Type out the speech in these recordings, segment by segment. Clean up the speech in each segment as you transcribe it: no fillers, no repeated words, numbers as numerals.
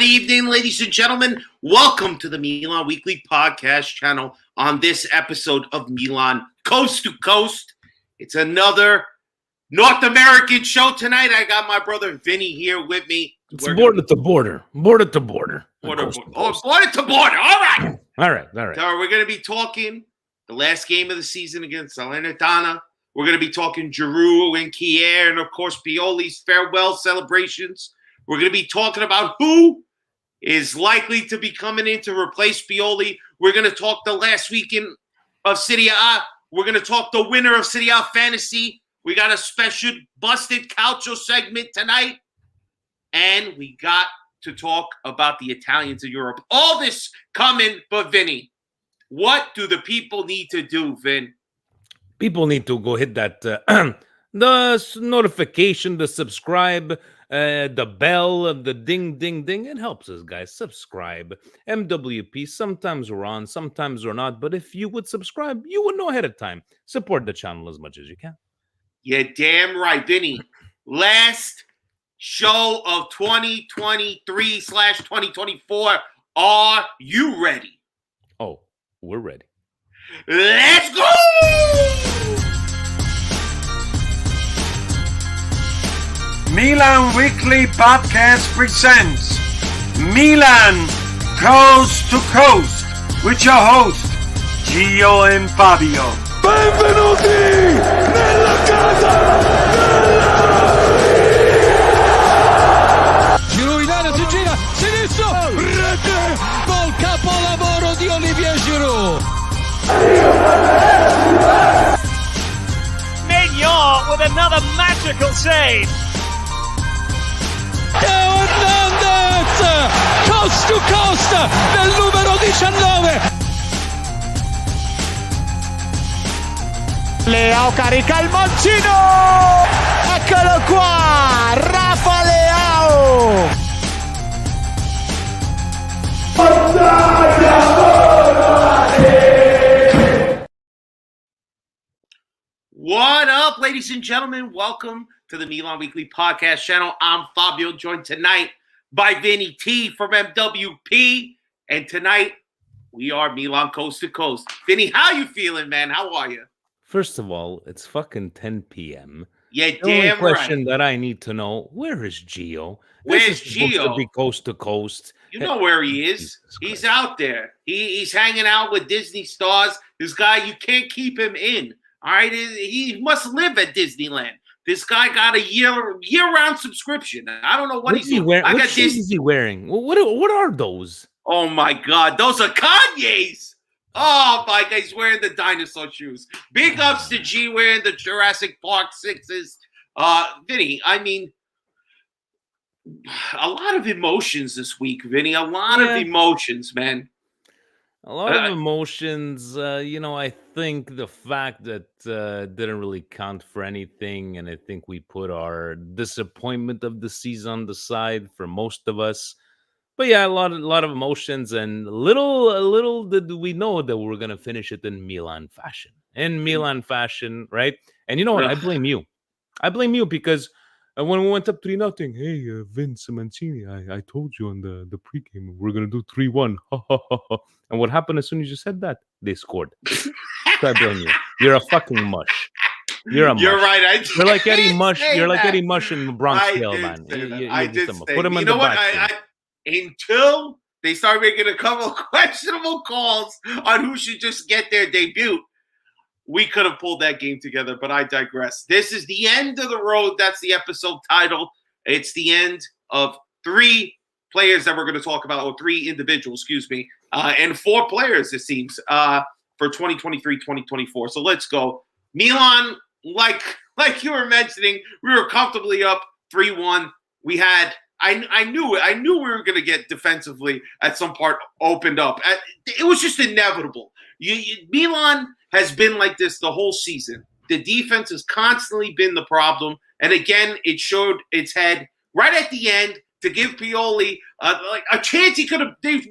evening, ladies and gentlemen. Welcome to the Milan Weekly Podcast channel on this episode of Milan Coast to Coast. It's another North American show tonight. I got my brother Vinny here with me. It's border to border. Border to border. Border to border. All right. All right. So we're going to be talking the last game of the season against Salernitana. We're going to be talking Giroud and Kjaer and, of course, Pioli's farewell celebrations. We're going to be talking about who is likely to be coming in to replace Pioli. We're going to talk the last weekend of Serie A. We're going to talk the winner of Serie A Fantasy. We got a special busted Calcio segment tonight. And we got to talk about the Italians in Europe. All this coming, but Vinny, what do the people need to do, Vin? People need to go hit that the notification, the subscribe, the bell, the ding, ding, ding. It helps us, guys. Subscribe. MWP. Sometimes we're on, sometimes we're not. But if you would subscribe, you would know ahead of time. Support the channel as much as you can. You're damn right, Vinny. Last show of 2023/2024. Are you ready? Oh, we're ready. Let's go! Milan Weekly Podcast presents Milan Coast to Coast with your host, Gio and Fabio. Benvenuti nella casa Giroud in area, si gira, sinistro, rete, gol capolavoro di Olivier Giroud. Mignon with another magical save. Teo Hernandez, coast to coast, nel numero 19. Leao carica il mancino. Eccolo qua, Rafa Leao. What up, ladies and gentlemen? Welcome to the Milan Weekly Podcast channel. I'm Fabio, joined tonight by Vinny T from MWP. And tonight, we are Milan Coast to Coast. Vinny, how you feeling, man? How are you? First of all, it's fucking 10 p.m. Yeah, The only damn question right. that I need to know, where is Gio? Where's This is supposed Gio? to be coast to coast. You know where he is. Jesus He's Christ. out there. He's hanging out with Disney stars. This guy, you can't keep him in. All right, he must live at Disneyland. This guy got a year-round subscription. I don't know what he's doing. What shoes is he wearing? What are those? Oh my God, those are Kanye's. Oh my God, he's wearing the dinosaur shoes. Big ups to G wearing the Jurassic Park 6s. Vinny, I mean, a lot of emotions this week, Vinny. A lot of emotions, man. A lot of emotions. I think the fact that didn't really count for anything, and I think we put our disappointment of the season on the side for most of us. But yeah, a lot of emotions, and little did we know that we were gonna finish it in Milan fashion. Right? And you know what? I blame you. Because when we went up 3-0, hey, Vince Mancini, I told you on the pregame we're gonna do 3-1. And what happened as soon as you said that? They scored. So I blame you. You're a fucking mush. You're a mush. You're right. You're like Eddie Mush. You're like Eddie Mush in the Bronx Tale, man. I did say Put him in you know the what? back. Until they start making a couple of questionable calls on who should just get their debut, we could have pulled that game together, but I digress. This is the end of the road. That's the episode title. It's the end of 3 players that we're going to talk about, or 3 individuals, and 4 players, it seems, for 2023-2024. So let's go. Milan, like you were mentioning, we were comfortably up 3-1. We had I knew we were going to get defensively at some part opened up. It was just inevitable. Milan has been like this the whole season. The defense has constantly been the problem. And again, it showed its head right at the end to give Pioli a chance.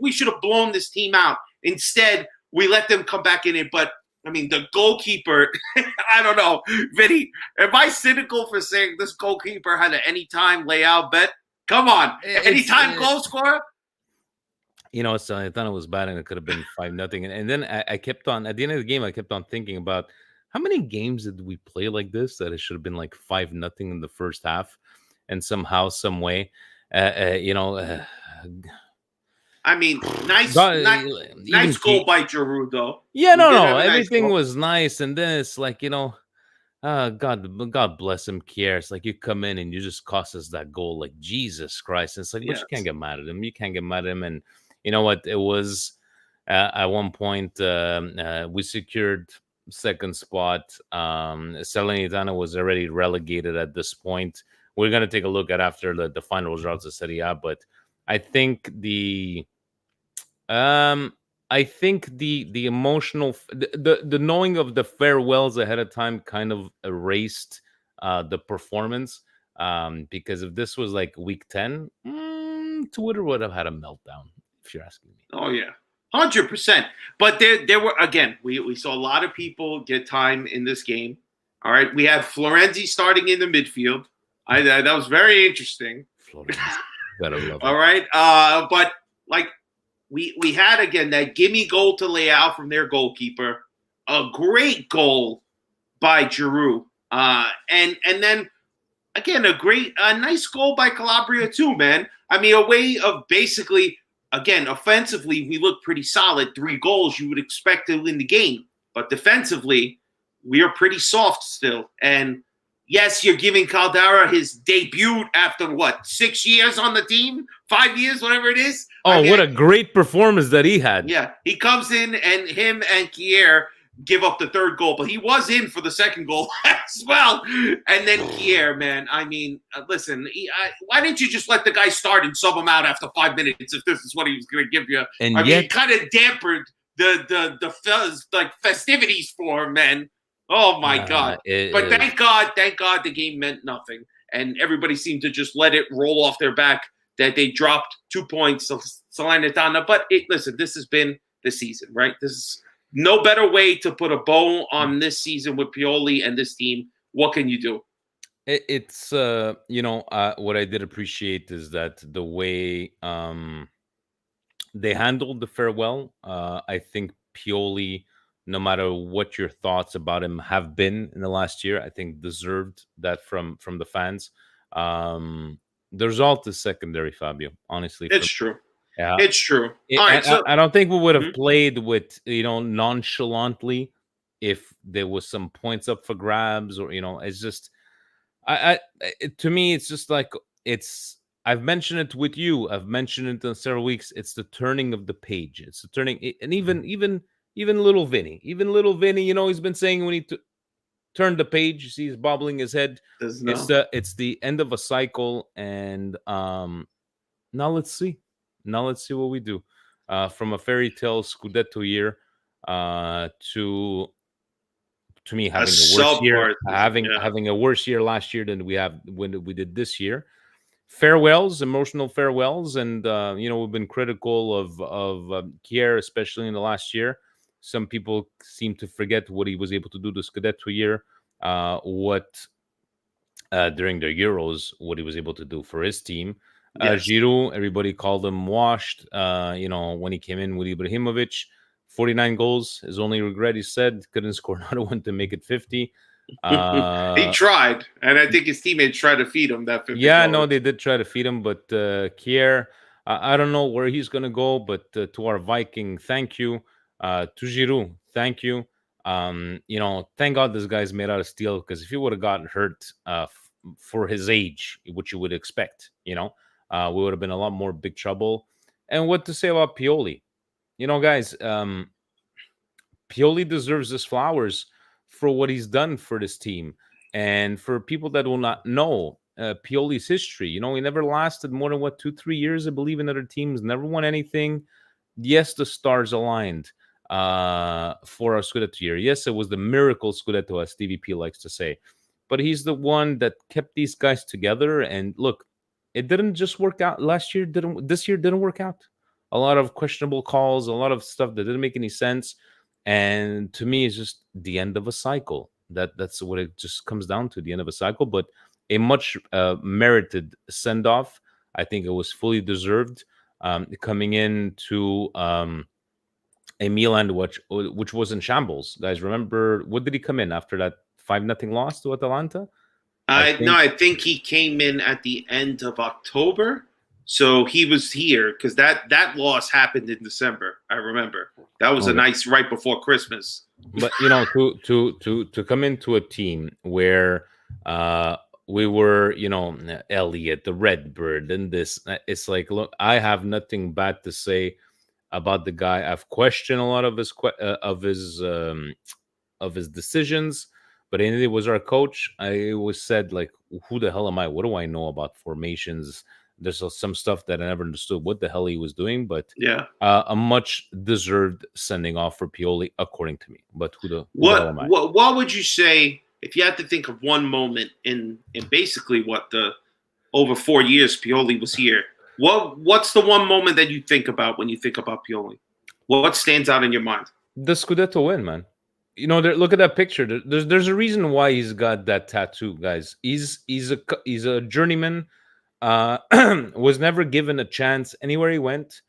We should have blown this team out. Instead, we let them come back in it. But I mean, the goalkeeper, I don't know. Vinny, am I cynical for saying this goalkeeper had an anytime layout bet? Come on. Anytime goal scorer? So I thought it was bad, and it could have been 5-0. And then I kept on at the end of the game. I kept on thinking about how many games did we play like this that it should have been like 5-0 in the first half, and somehow, some way, I mean, nice even goal by Giroud, though. Yeah, We did have a nice everything goal. was nice, and then it's like God bless him, Kjaer. It's like you come in and you just cost us that goal, like Jesus Christ. And it's like, but you can't get mad at him. You can't get mad at him. And you know what? It was at one point we secured second spot. Salernitana was already relegated at this point. We're gonna take a look at after the final results of Serie A, but I think the emotional, the knowing of the farewells ahead of time kind of erased the performance. Because if this was like week 10, Twitter would have had a meltdown, if you're asking me. Oh yeah, 100%. But there were, again, we saw a lot of people get time in this game. All right, we had Florenzi starting in the midfield. That was very interesting. Gotta love it. All right, but like. We had, again, that gimme goal to Leao from their goalkeeper. A great goal by Giroud. And then, again, a nice goal by Calabria too, man. I mean, a way of basically, again, offensively, we look pretty solid. 3 goals you would expect to win the game. But defensively, we are pretty soft still. And yes, you're giving Caldara his debut after, 6 years on the team? 5 years, whatever it is? What a great performance that he had. Yeah, he comes in, and him and Kjaer give up the third goal, but he was in for the second goal as well. And then Kjaer, man, I mean, listen, why didn't you just let the guy start and sub him out after 5 minutes if this is what he was going to give you? And it kind of dampened the festivities for him, man. Oh, my God. But thank God the game meant nothing. And everybody seemed to just let it roll off their back that they dropped 2 points of Salernitana. But listen, this has been the season, right? This is no better way to put a bow on this season with Pioli and this team. What can you do? It's what I did appreciate is that the way they handled the farewell. I think Pioli, no matter what your thoughts about him have been in the last year, I think deserved that from the fans. The result is secondary, Fabio. Honestly, it's true. Yeah, it's true. All right, I don't think we would have played with nonchalantly if there was some points up for grabs, or it's just, to me, it's just like I've mentioned it with you. I've mentioned it in several weeks. It's the turning of the page. It's the turning, and even little Vinny, he's been saying we need to turn the page. You see, he's bobbling his head. It's the end of a cycle, and now let's see. Now let's see what we do. From a fairy tale Scudetto year to me having a worse year, having a worse year last year than we did this year. Farewells, emotional farewells, and we've been critical of Kjaer, especially in the last year. Some people seem to forget what he was able to do this Scudetto year, during the Euros, what he was able to do for his team. Yes. Giroud, everybody called him washed. When he came in with Ibrahimovic, 49 goals. His only regret, he said, couldn't score another one to make it 50. He tried, and I think his teammates tried to feed him that 50. Yeah, no, they did try to feed him, but Kjaer, I don't know where he's going to go, but to our Viking, thank you. To Giroud, thank you. Thank God this guy's made out of steel, because if he would have gotten hurt for his age, which you would expect, we would have been a lot more big trouble. And what to say about Pioli? Guys, Pioli deserves his flowers for what he's done for this team. And for people that will not know Pioli's history, he never lasted more than 2-3 years, I believe, in other teams, never won anything. Yes, the stars aligned for our Scudetto year. Yes, it was the miracle Scudetto, as Stevie P likes to say. But he's the one that kept these guys together. And look, it didn't just work out last year. This year didn't work out. A lot of questionable calls, a lot of stuff that didn't make any sense. And to me, it's just the end of a cycle. That's what it just comes down to, the end of a cycle. But a much merited send-off. I think it was fully deserved. coming into a Milan which was in shambles. Guys, remember, what did he come in after that 5-0 loss to Atalanta? I think he came in at the end of October. So he was here because that loss happened in December. I remember that was a nice right before Christmas. But to come into a team where we were, Elliot, the Redbird, and this, it's like, look, I have nothing bad to say about the guy. I've questioned a lot of his decisions, but he was our coach. I always said, like, who the hell am I? What do I know about formations? There's some stuff that I never understood what the hell he was doing, but a much deserved sending off for Pioli, according to me. But who the hell am I? What would you say if you had to think of one moment in basically over 4 years Pioli was here? What's the one moment that you think about when you think about Pioli? What stands out in your mind? The Scudetto win, man. Look at that picture. There's a reason why he's got that tattoo, guys. He's a journeyman. Was never given a chance anywhere he went.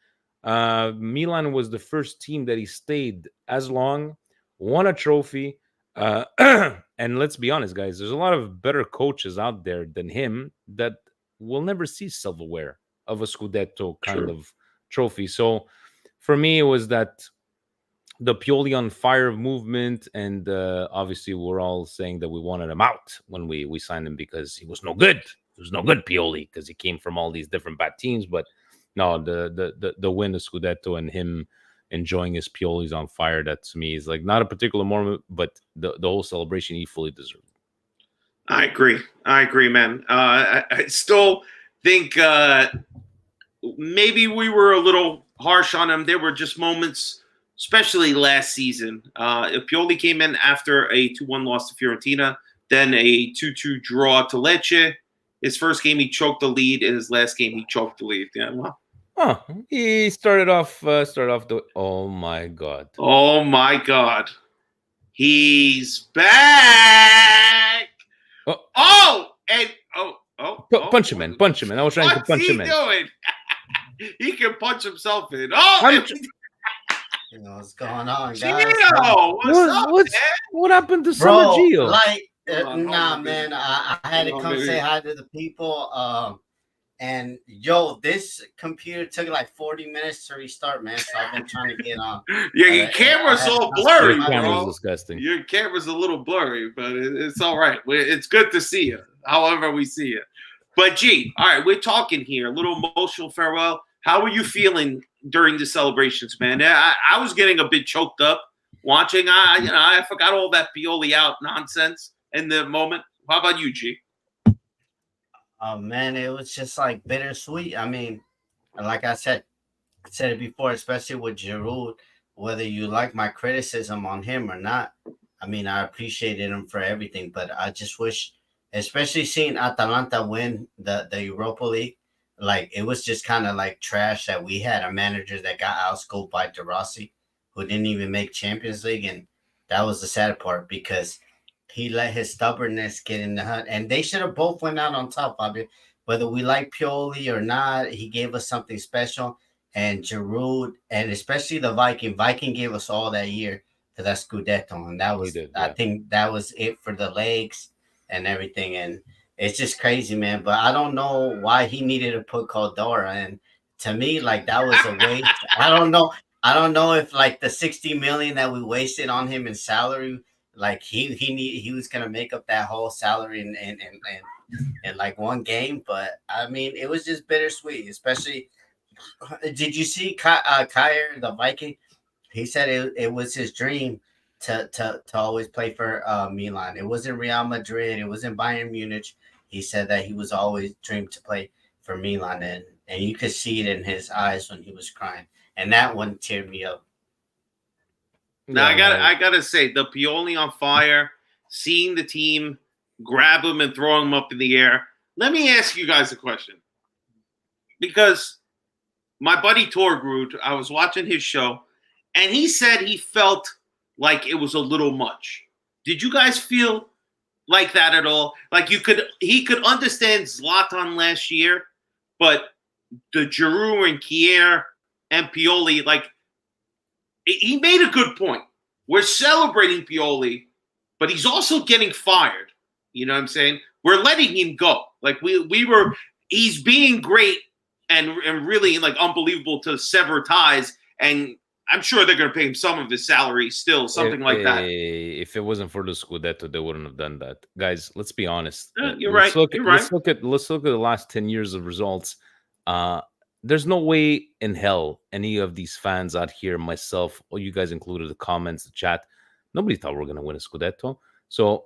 Milan was the first team that he stayed as long, won a trophy. And let's be honest, guys, there's a lot of better coaches out there than him that will never see silverware of a Scudetto kind of trophy. So for me, it was that the Pioli on fire movement, and obviously we're all saying that we wanted him out when we signed him because he was no good. It was no good, Pioli, because he came from all these different bad teams. But no, the win of Scudetto and him enjoying his Pioli's on fire, that to me is like not a particular moment, but the whole celebration he fully deserved. I agree, man. I still think maybe we were a little harsh on him. There were just moments, especially last season. Pioli came in after a 2-1 loss to Fiorentina, then a 2-2 draw to Lecce. His first game, he choked the lead. In his last game, he choked the lead. Yeah, well. He started off oh my God. Oh my God. He's back. Punch him in. I was trying to punch him in. What's he doing? He can punch himself in. What's going on, guys? Gio, what's up, what happened to Summer Gio? Man, I had to come say hi to the people. And this computer took like 40 minutes to restart, man. So I've been trying to get on. Yeah, your camera's all blurry, Your bro. camera's disgusting. Your camera's a little blurry, but it's all right. It's good to see you, however we see you. But G, all right, we're talking here. A little emotional farewell. How were you feeling during the celebrations, man? I was getting a bit choked up watching. I forgot all that Pioli out nonsense in the moment. How about you, G? Oh man, it was just like bittersweet. I mean, like I said it before, especially with Giroud, whether you like my criticism on him or not. I mean, I appreciated him for everything, but I just wish, especially seeing Atalanta win the Europa League, like it was just kind of like trash that we had a manager that got outscored by De Rossi, who didn't even make Champions League, and that was the sad part because he let his stubbornness get in the hunt, and they should have both went out on top of it. Whether we like Pioli or not, he gave us something special. And Giroud, and especially the Viking gave us all that year for that Scudetto, and that was, I think that was it for the legs and everything. And it's just crazy, man. But I don't know why he needed to put Caldara, and to me, like that was a waste. I don't know if like the 60 million that we wasted on him in salary. Like he was gonna make up that whole salary in like one game, but I mean it was just bittersweet. Especially, did you see Kjaer, the Viking? He said it was his dream to always play for Milan. It wasn't Real Madrid. It wasn't Bayern Munich. He said that he was always dreamed to play for Milan, and you could see it in his eyes when he was crying, and that one teared me up. Now I gotta say, the Pioli on fire, seeing the team grab him and throw him up in the air. Let me ask you guys a question, because my buddy Torgrud, I was watching his show, and he said he felt like it was a little much. Did you guys feel like that at all? Like he could understand Zlatan last year, but the Giroud and Kjaer and Pioli, like, he made a good point. We're celebrating Pioli, but he's also getting fired. You know what I'm saying? We're letting him go. Like, he's being great and really, like, unbelievable to sever ties. And I'm sure they're going to pay him some of his salary still, something like that. If it wasn't for the Scudetto, they wouldn't have done that. Guys, let's be honest. You're right. Let's look at the last 10 years of results. There's no way in hell any of these fans out here, myself, or you guys included, the comments, the chat, nobody thought we were going to win a Scudetto. So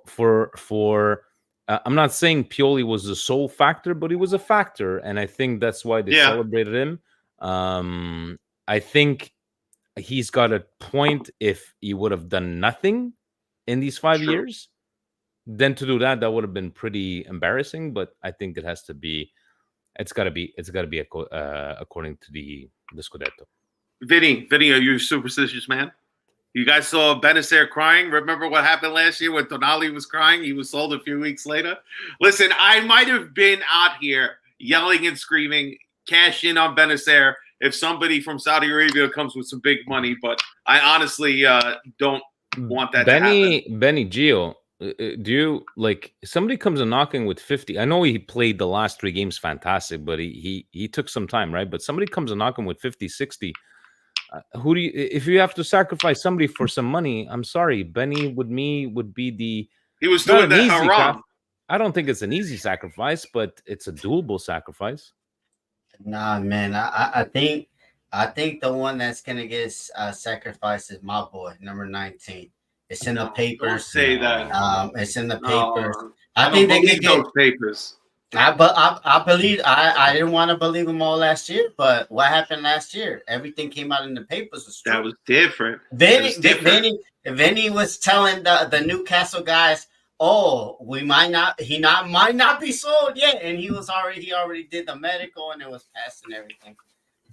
I'm not saying Pioli was the sole factor, but he was a factor, and I think that's why they celebrated him. I think he's got a point. If he would have done nothing in these 5 years, then to do that would have been pretty embarrassing. But I think it has to be. It's got to be according to the Scudetto. Vinny, are you a superstitious man? You guys saw Benacer crying? Remember what happened last year when Tonali was crying? He was sold a few weeks later. Listen, I might have been out here yelling and screaming, cash in on Benacer if somebody from Saudi Arabia comes with some big money, but I honestly don't want that to happen. Benny Gio, do you, like, somebody comes and knocking with 50? I know he played the last 3 games fantastic, but he took some time, right? But somebody comes and knocking with 50, 60. Who do you, if you have to sacrifice somebody for some money? I'm sorry, Benny would be the. He was doing that haram. I don't think it's an easy sacrifice, but it's a doable sacrifice. Nah, man. I think the one that's gonna get sacrificed is my boy, number 19. It's in the papers. Don't say that. It's in the papers. I think they get those papers. I believe I didn't want to believe them all last year, but what happened last year? Everything came out in the papers was true. That was different. Vinny was telling the Newcastle guys, "Oh, might not be sold yet," and he already did the medical and it was passing everything.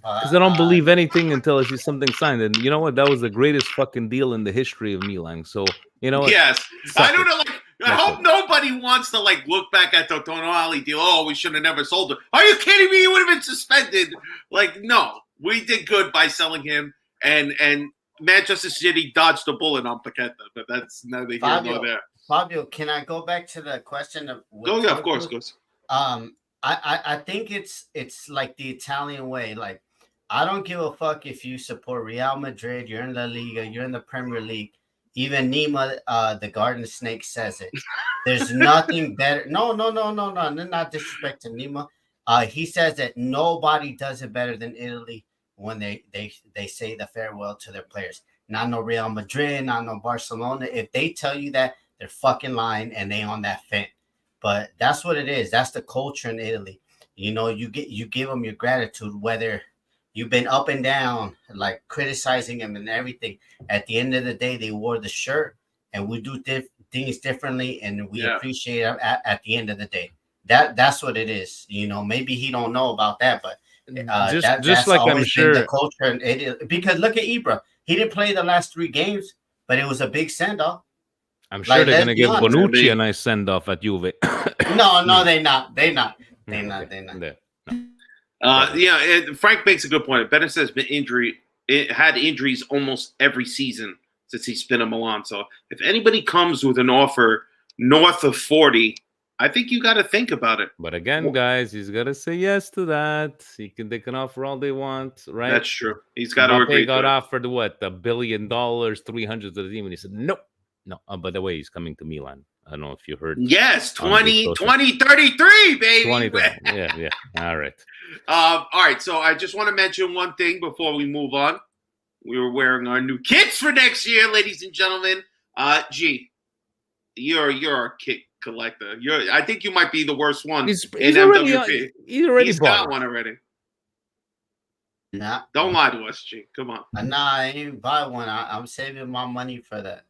Because I don't believe anything until I see something signed. And you know what? That was the greatest fucking deal in the history of Milan. So, you know what? Yes. I don't know. Like, I hope nobody wants to, like, look back at the Tonali deal. Oh, we should have never sold him. Are you kidding me? He would have been suspended. Like, no. We did good by selling him. And Manchester City dodged the bullet on Paqueta. But that's neither here nor there. Fabio, can I go back to the question of... Yeah, of course. I think it's like the Italian way. Like, I don't give a fuck if you support Real Madrid, you're in La Liga, you're in the Premier League. Even Nima, the Garden Snake, says it. There's nothing better. No. Not disrespecting Nima. He says that nobody does it better than Italy when they say the farewell to their players. Not no Real Madrid, not no Barcelona. If they tell you that, they're fucking lying and they on that fence. But that's what it is. That's the culture in Italy. You know, you give them your gratitude, whether you've been up and down, like criticizing them and everything. At the end of the day, they wore the shirt, and we do things differently, and we appreciate it at the end of the day. That's what it is. You know, maybe he don't know about that, but that's like I'm sure the culture in Italy. Because look at Ibra. He didn't play the last 3 games, but it was a big send-off. I'm sure they're going to give Bonucci a nice send-off at Juve. No, they're not. They're not. Frank makes a good point. Benacer has been had injuries almost every season since he's been in Milan. So if anybody comes with an offer north of 40, I think you got to think about it. But again, guys, he's got to say yes to that. They can offer all they want, right? That's true. He's got to agree. They got offered what, $1 billion, 300 to the team, and he said nope. No, by the way, he's coming to Milan. I don't know if you heard. Yes, 2033, baby. 2030. Yeah. All right. All right. So I just want to mention one thing before we move on. We were wearing our new kits for next year, ladies and gentlemen. G, you're a kit collector. I think you might be the worst one he's in already, MWP. He's got one already. Nah. Don't lie to us, G. Come on. Nah, I ain't buy one. I'm saving my money for that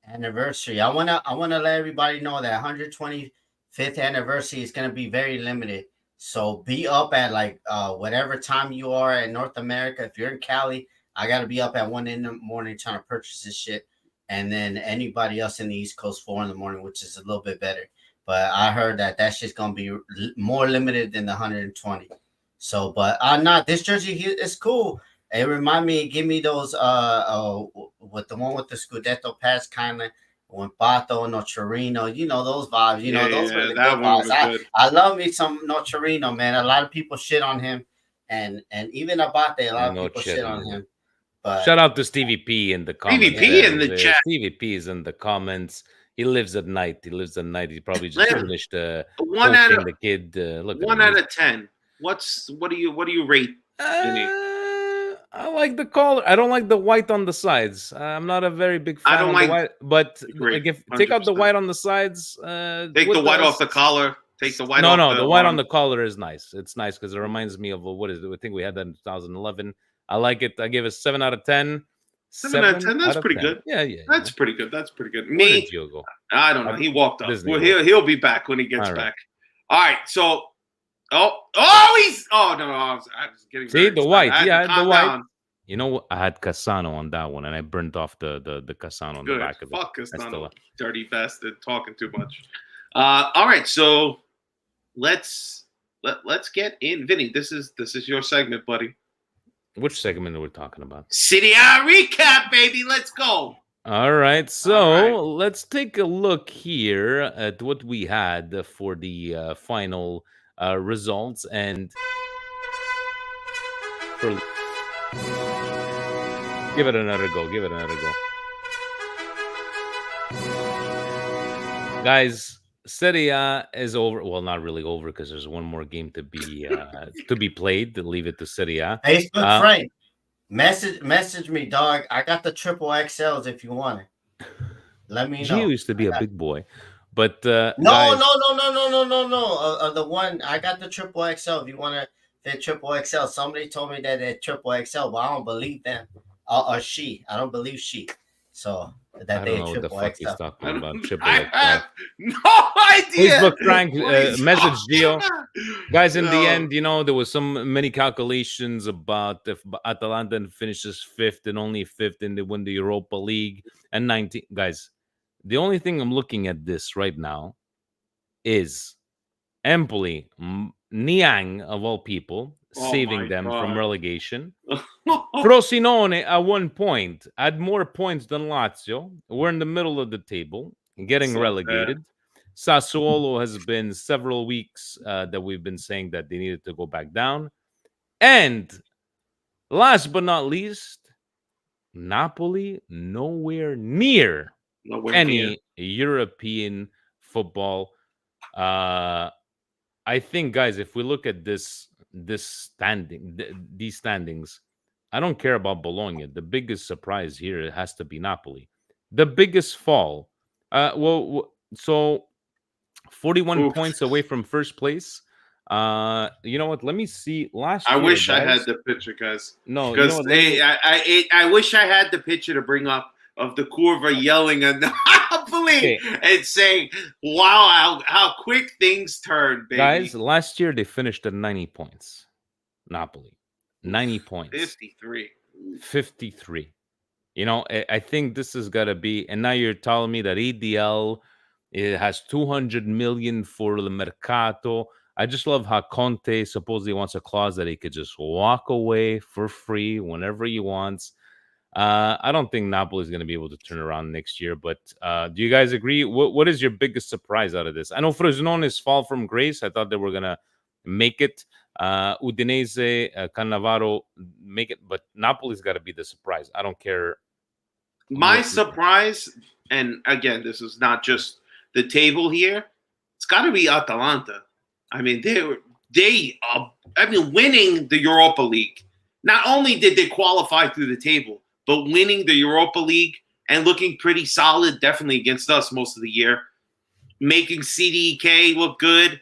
anniversary. I wanna let everybody know that 125th anniversary is gonna be very limited. So be up at like whatever time you are in North America. If you're in Cali, I gotta be up at 1 in the morning trying to purchase this shit. And then anybody else in the East Coast 4 in the morning, which is a little bit better. But I heard that shit's gonna be more limited than the 120. So, but not this jersey is cool. It give me those with the one with the Scudetto pass kind of when Pato, Nocerino, those vibes. Those were the that good one vibes. was good. I love me some Nocerino, man. A lot of people shit on him, and even Abate, a lot of people shit on him. But shout out to Stevie P in the comments. P in the chat. Stevie P is in the comments. He lives at night. He probably just finished one out of the kid. Look, 1 out of 10. What do you rate? I like the color. I don't like the white on the sides. I'm not a very big fan. I don't like the white, but take out the 100%. white on the sides. Take the white off the collar. Take the white off. No, the white on the collar is nice. It's nice because it reminds me of what is it? I think we had that in 2011. I like it. I give it 7 out of 10. 7 out of 10. That's pretty good. Yeah. That's pretty good. Me, I don't know. He walked off. Well, he'll be back when he gets back. All right. So, no. I was getting. See the white. The white. Down. You know, I had Cassano on that one, and I burnt off the Cassano on the back of it. Fuck Cassano, dirty bastard, talking too much. All right, so let's get in, Vinny. This is your segment, buddy. Which segment are we talking about? Serie A recap, baby. Let's go. All right, so let's take a look here at what we had for the final results and give it another go. Guys, Serie A is over. Well, not really over because there's one more game to be played. To leave it to Serie A. Facebook Frank, message me, dog. I got the triple XLs if you want it. Let me know. Gio used to be a big boy, but no. The one I got the triple XL. If you want the triple XL, somebody told me that they're triple XL, but I don't believe them. Or she, I don't believe she. So that I they don't know what the fuck he's talking about. Triple I XL. have no idea. Facebook Frank message Gio. Guys, in the end, there was many calculations about if Atalanta finishes 5th and only 5th and they win the Europa League and 19. Guys, the only thing I'm looking at this right now is Empoli, Niang of all people, saving them from relegation. Frosinone at 1 point had more points than Lazio. We're in the middle of the table, getting relegated. Sassuolo has been several weeks that we've been saying that they needed to go back down. And last but not least, Napoli nowhere near any European football. I think, guys, if we look at these standings, I don't care about Bologna. The biggest surprise here has to be Napoli. The biggest fall. So 41 points away from first place. You know what? Let me see. I wish I had the picture, guys. No, because I wish I had the picture to bring up of the Curva yelling at Napoli and saying, "Wow, how quick things turn, baby!" Guys, last year they finished at 90 points. Napoli, 90 points. 53. I think this has got to be. And now you're telling me that EDL has 200 million for the Mercato. I just love how Conte supposedly wants a clause that he could just walk away for free whenever he wants. I don't think Napoli is going to be able to turn around next year, but do you guys agree? What is your biggest surprise out of this? I know Frosinone's fall from grace. I thought they were going to make it. Udinese, Cannavaro make it, but Napoli's got to be the surprise. I don't care. My surprise, and again, this is not just the table here. It's got to be Atalanta. I mean, winning the Europa League. Not only did they qualify through the table, but winning the Europa League and looking pretty solid, definitely against us most of the year, making CDK look good,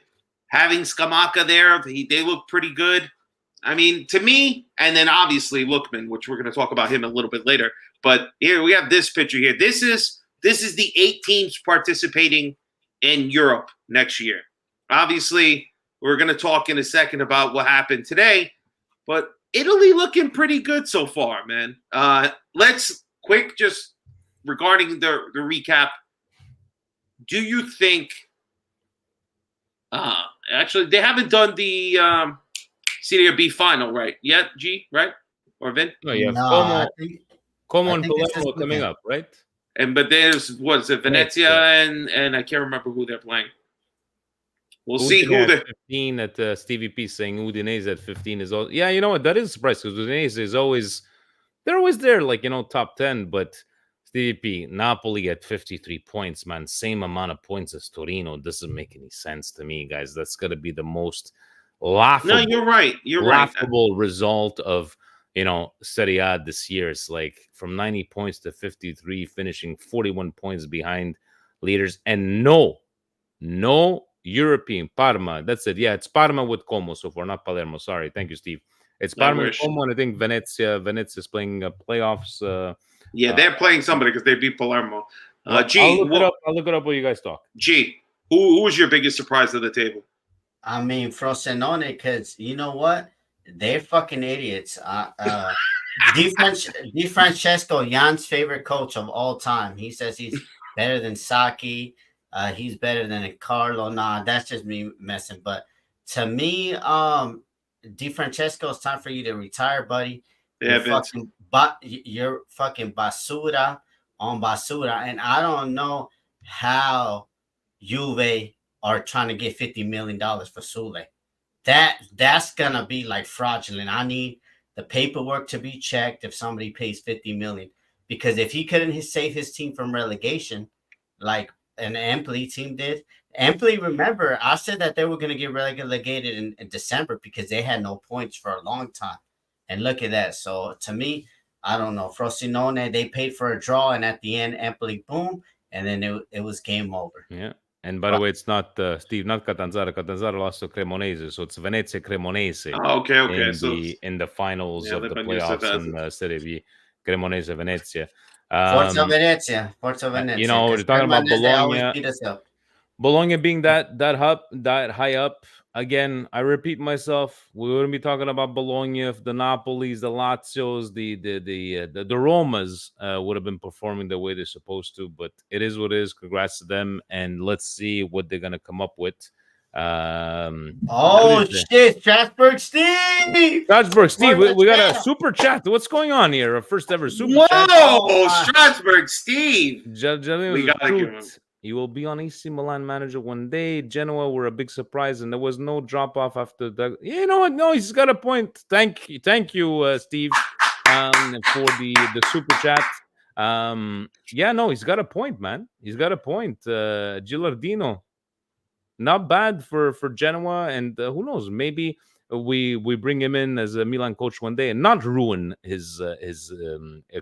having Scamacca there, they look pretty good. I mean, to me, and then obviously Lookman, which we're going to talk about him a little bit later. But here we have this picture here. This is the 8 teams participating in Europe next year. Obviously, we're going to talk in a second about what happened today, but Italy looking pretty good so far, man. Let's just regarding the recap. Do you think actually they haven't done the Serie B final, right? Yeah, G, right? Or Vin? No, you have No, Como I and think it's this Palermo coming weekend. up, right? But there's what is it, Venezia and I can't remember who they're playing. We'll see who Udine they. at 15 at Stevie P saying Udinese at 15 is all. Yeah, you know what? That is surprising because Udinese is always they're always there, like top 10. But Stevie P, Napoli at 53 points, man, same amount of points as Torino. Doesn't make any sense to me, guys. That's gonna be the most laughable. No, you're right. You're laughable result of Serie A this year. It's like from 90 points to 53, finishing 41 points behind leaders, and no European. Parma. That's it. Yeah, it's Parma with Como so far, not Palermo. Sorry. Thank you, Steve. It's Parma with Como, and I think Venezia is playing playoffs. Yeah, they're playing somebody because they beat Palermo. G, I'll look it up while you guys talk. G, who was your biggest surprise of the table? I mean, Frosinone, because you know what? They're fucking idiots. Di Francesco, Jan's favorite coach of all time. He says he's better than Saki. He's better than Carlo. Nah, that's just me messing. But to me, Di Francesco, it's time for you to retire, buddy. Yeah, you're fucking basura on basura, and I don't know how Juve are trying to get $50 million for Sule. That's gonna be like fraudulent. I need the paperwork to be checked if somebody pays $50 million, because if he couldn't save his team from relegation, like an Empoli team did. Empoli, remember, I said that they were going to get relegated in December because they had no points for a long time. And look at that. So to me, I don't know. Frosinone, they paid for a draw, and at the end, Empoli, boom, and then it was game over. Yeah. And by the way, it's not Steve, not Catanzaro. Catanzaro lost to Cremonese, so it's Venezia Cremonese. Oh, okay. In the finals of the playoffs in Serie B, Cremonese Venezia. Forza Venezia. We're talking about Bologna. Bologna being that high up. Again, I repeat myself. We wouldn't be talking about Bologna if the Napolis, the Lazios, the Romas would have been performing the way they're supposed to. But it is what it is. Congrats to them, and let's see what they're gonna come up with. Shit, Strasbourg Steve! We got a super chat. What's going on here? A first ever super chat. Whoa, Strasbourg Steve! We gotta give him. You will be on AC Milan manager one day. Genoa were a big surprise, and there was no drop off after that. You know what? No, he's got a point. Thank you, Steve, for the super chat. He's got a point, man. He's got a point. Gilardino, not bad for Genoa, and who knows? Maybe we bring him in as a Milan coach one day and not ruin his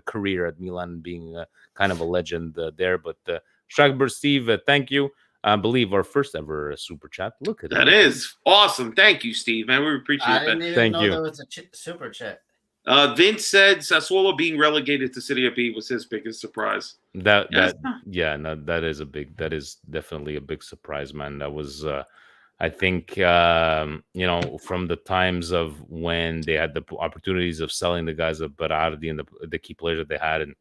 career at Milan, being kind of a legend there, but. Strasbourg Steve, thank you. I believe our first ever super chat. Look at that. That is awesome. Thank you, Steve, man. We appreciate that. I didn't even know there was a super chat. Vince said Sassuolo being relegated to Serie B was his biggest surprise. That is definitely a big surprise, man. That was I think from the times of when they had the opportunities of selling the guys of Berardi and the key players that they had, and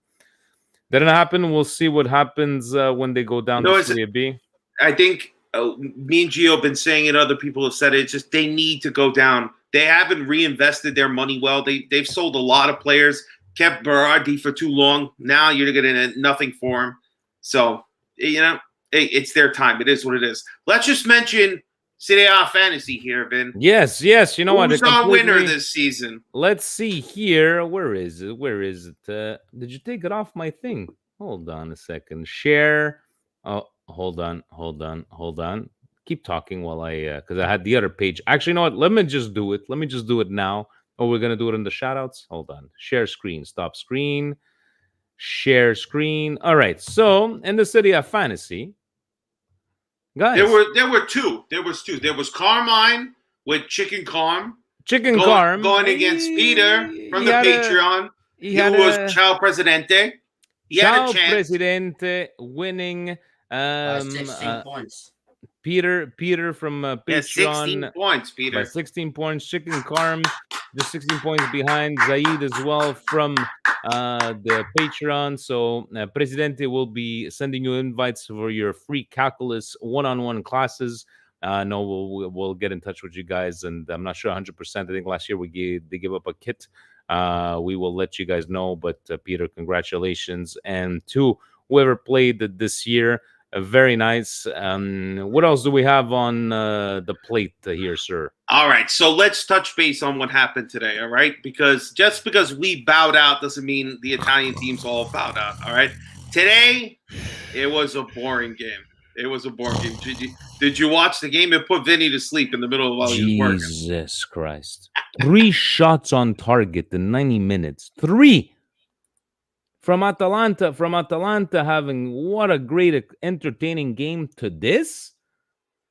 didn't happen. We'll see what happens when they go down to Serie B. I think me and Gio have been saying it. Other people have said it. It's just they need to go down. They haven't reinvested their money well. They've sold a lot of players, kept Berardi for too long. Now you're getting nothing for him. So, it's their time. It is what it is. Let's just mention Serie A fantasy here, Vin. Yes. You know what? Who's our winner this season? Let's see here. Where is it? Did you take it off my thing? Hold on a second. Share. Oh, hold on. Keep talking while because I had the other page. Actually, you know what? Let me just do it. Now. Oh, we're going to do it in the shoutouts? Hold on. Share screen. Stop screen. Share screen. All right. So, in the Serie A fantasy, guys, there were two. There was Carmine with Chicken Carm. Going against Peter from the Patreon. He was Ciao Presidente. He had a chance. Presidente winning 16 points. Peter from Patreon. 16 points, Peter. By 16 points. Chicken Carm just 16 points behind. Zaid as well from the Patreon. So Presidente will be sending you invites for your free calculus one-on-one classes. No, we'll get in touch with you guys, and I'm not sure 100%. I think last year they gave up a kit. We will let you guys know. But Peter, congratulations, and to whoever played this year, very nice. What else do we have on the plate here, sir? All right, so let's touch base on what happened today, all right? Because just because we bowed out doesn't mean the Italian teams all bowed out, all right? Today, it was a boring game. It was a boring game. Did you watch the game? It put Vinny to sleep in the middle of while he was working. Jesus Christ. 3 shots on target in 90 minutes. 3! From Atalanta having what a great, entertaining game to this.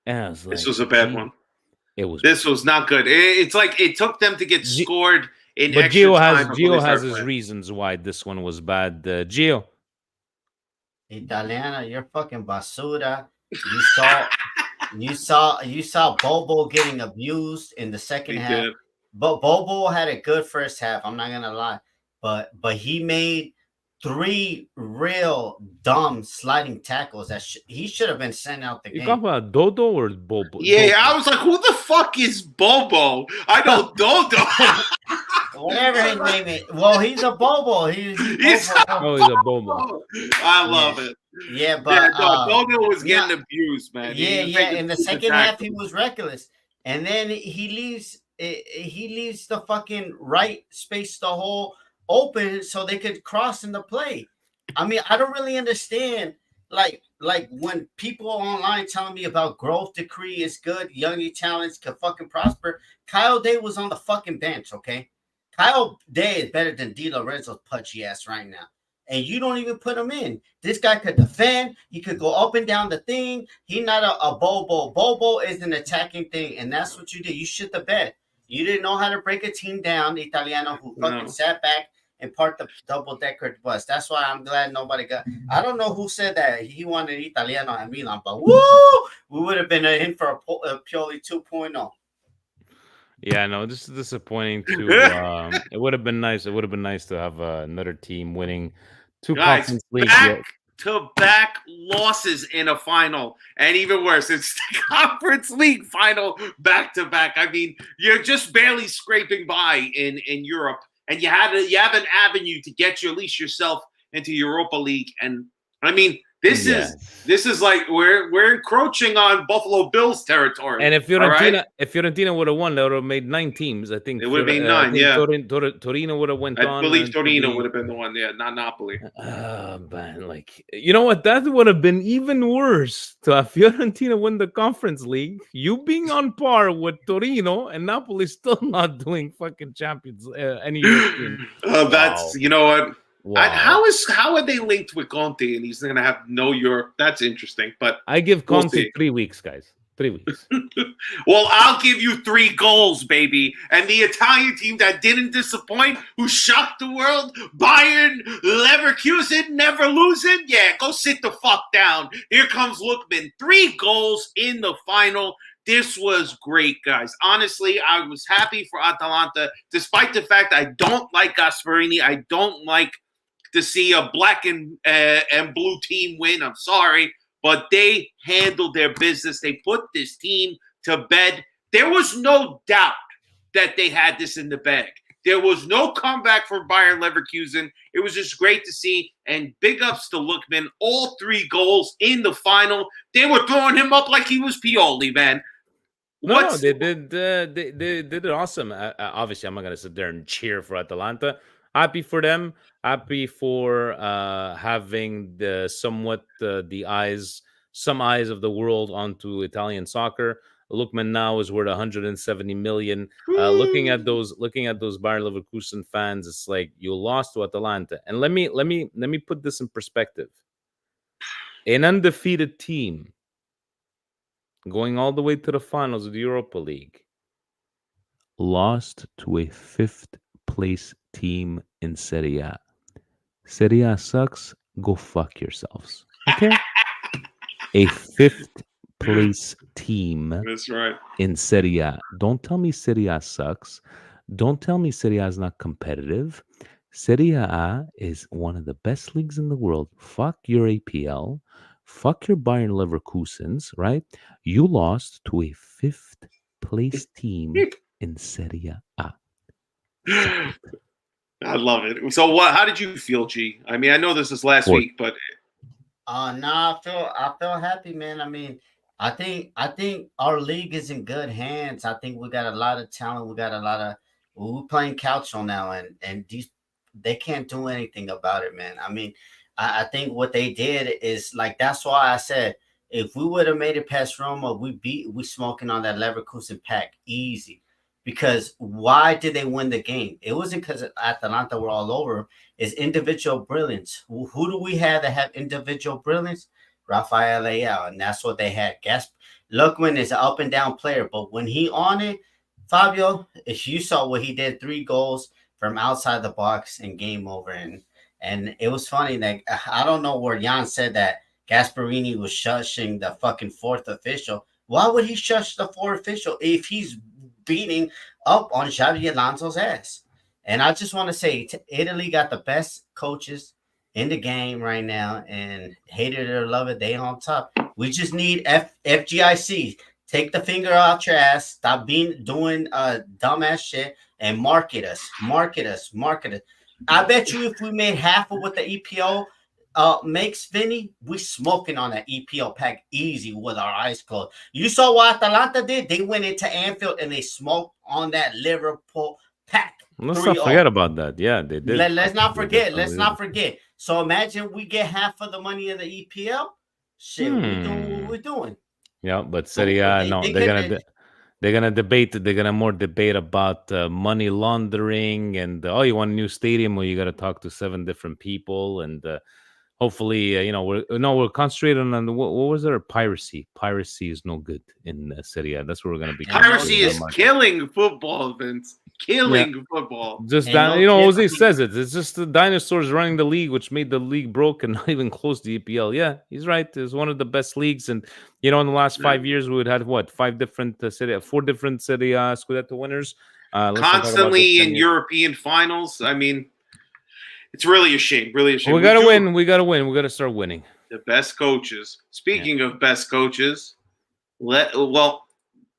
And this was a bad one. This was not good. It's like it took them to get scored in extra time. Gio has his reasons why this one was bad. Gio. Italiana, you're fucking basura. You saw Bobo getting abused in the second half. But Bobo had a good first half. I'm not gonna lie, but he made 3 real dumb sliding tackles that he should have been sent out the game. You talking about Dodo or Bobo? Yeah, I was like, who the fuck is Bobo? I know Dodo. Whatever his name is. Well, he's a Bobo. He's a Bobo. I love it. Yeah, but Dodo was getting abused, man. Yeah. In the second half, he was reckless, and then he leaves the fucking right space the hole open so they could cross in the play. I mean, I don't really understand. Like when people online telling me about growth decree is good, young talents can fucking prosper. Kyle Day was on the fucking bench, okay? Kyle Day is better than Di Lorenzo's pudgy ass right now. And you don't even put him in. This guy could defend. He could go up and down the thing. He's not a Bobo. Bobo is an attacking thing, and that's what you did. You shit the bed. You didn't know how to break a team down, Italiano, who fucking sat back and parked the double-decker bus. That's why I'm glad nobody got. I don't know who said that he wanted Italiano at Milan, but woo, we would have been in for a Pioli 2.0. Yeah, no, this is disappointing too. It would have been nice. It would have been nice to have another team winning 2 Conference Leagues. Back-to-back losses in a final, and even worse, it's the Conference League final back-to-back. I mean, you're just barely scraping by in Europe. And you have an avenue to get at least yourself into Europa League, and I mean this is like we're encroaching on Buffalo Bills territory. And if Fiorentina would have won, they would have made 9 teams. I think it would have been 9. Yeah, Torino would have went on. I believe Torino would have been the one. Yeah, not Napoli. Man, like you know what? That would have been even worse to have Fiorentina win the Conference League. You being on par with Torino and Napoli still not doing fucking champions any European. That's you know what. Wow. How are they linked with Conte and he's going to have no Europe? That's interesting. But I give Conte 3 weeks, guys. 3 weeks. Well, I'll give you 3 goals, baby. And the Italian team that didn't disappoint, who shocked the world, Bayern Leverkusen, never losing. Yeah, go sit the fuck down. Here comes Lookman. 3 goals in the final. This was great, guys. Honestly, I was happy for Atalanta, despite the fact I don't like Gasparini. I don't like to see a black and blue team win. I'm sorry, but they handled their business. They put this team to bed. There was no doubt that they had this in the bag. There was no comeback for Bayern Leverkusen. It was just great to see. And big ups to Lookman. All 3 goals in the final. They were throwing him up like he was Pioli, man. No, they did it awesome. Obviously, I'm not going to sit there and cheer for Atalanta. Happy for them. Happy for having some eyes of the world onto Italian soccer. Lookman now is worth 170 million. Looking at those Bayer Leverkusen fans, it's like you lost to Atalanta. And let me put this in perspective. An undefeated team going all the way to the finals of the Europa League lost to a 5th place team in Serie A. Serie A sucks. Go fuck yourselves. Okay? A 5th place team. That's right. In Serie A. Don't tell me Serie A sucks. Don't tell me Serie A is not competitive. Serie A is one of the best leagues in the world. Fuck your APL. fuck your Bayern Leverkusens, right? You lost to a 5th place team in Serie A. I love it. So what? How did you feel, G? I mean, I know this is last week, but No, I feel happy, man. I mean, I think our league is in good hands. I think we got a lot of talent. We got a lot of we're playing Calcio now, and these they can't do anything about it, man. I mean, I think what they did is like that's why I said if we would have made it past Roma, we smoking on that Leverkusen pack easy. Because why did they win the game? It wasn't because Atalanta were all over. It's individual brilliance. Who do we have that have individual brilliance? Rafael Leao, and that's what they had. Lookman is an up and down player, but when he on it, Fabio, if you saw what he did, 3 goals from outside the box and game over. And it was funny that I don't know where Jan said that Gasparini was shushing the fucking 4th official. Why would he shush the 4th official if he's beating up on Xabi Alonso's ass? And I just want to say, Italy got the best coaches in the game right now, and hate it or love it, they on top. We just need FGIC. Take the finger out your ass. Stop doing dumbass shit and market us. I bet you if we made half of what the EPO makes, Vinny, we smoking on that EPL pack easy with our eyes closed. You saw what Atalanta did? They went into Anfield and they smoked on that Liverpool pack. Let's not forget about that. Yeah, they did. Let's not forget. So imagine we get half of the money in the EPL. Shit, we're doing what we're doing. Yeah, but Serie A, no, they're gonna debate. They're gonna more debate about money laundering and you want a new stadium, or you got to talk to 7 different people, and hopefully, we're concentrating on what was there? Piracy. Piracy is no good in Serie A. That's what we're gonna be. Piracy is killing football, Vince. Killing football. Just Jose says it. It's just the dinosaurs running the league, which made the league broke and not even close to EPL. Yeah, he's right. It's one of the best leagues, and in the last 5 years, we would had what 4 different Serie A Scudetto winners. Constantly in European finals. I mean, it's really a shame. Really a shame. We gotta win. We gotta win. We gotta start winning. The best coaches. Speaking of best coaches,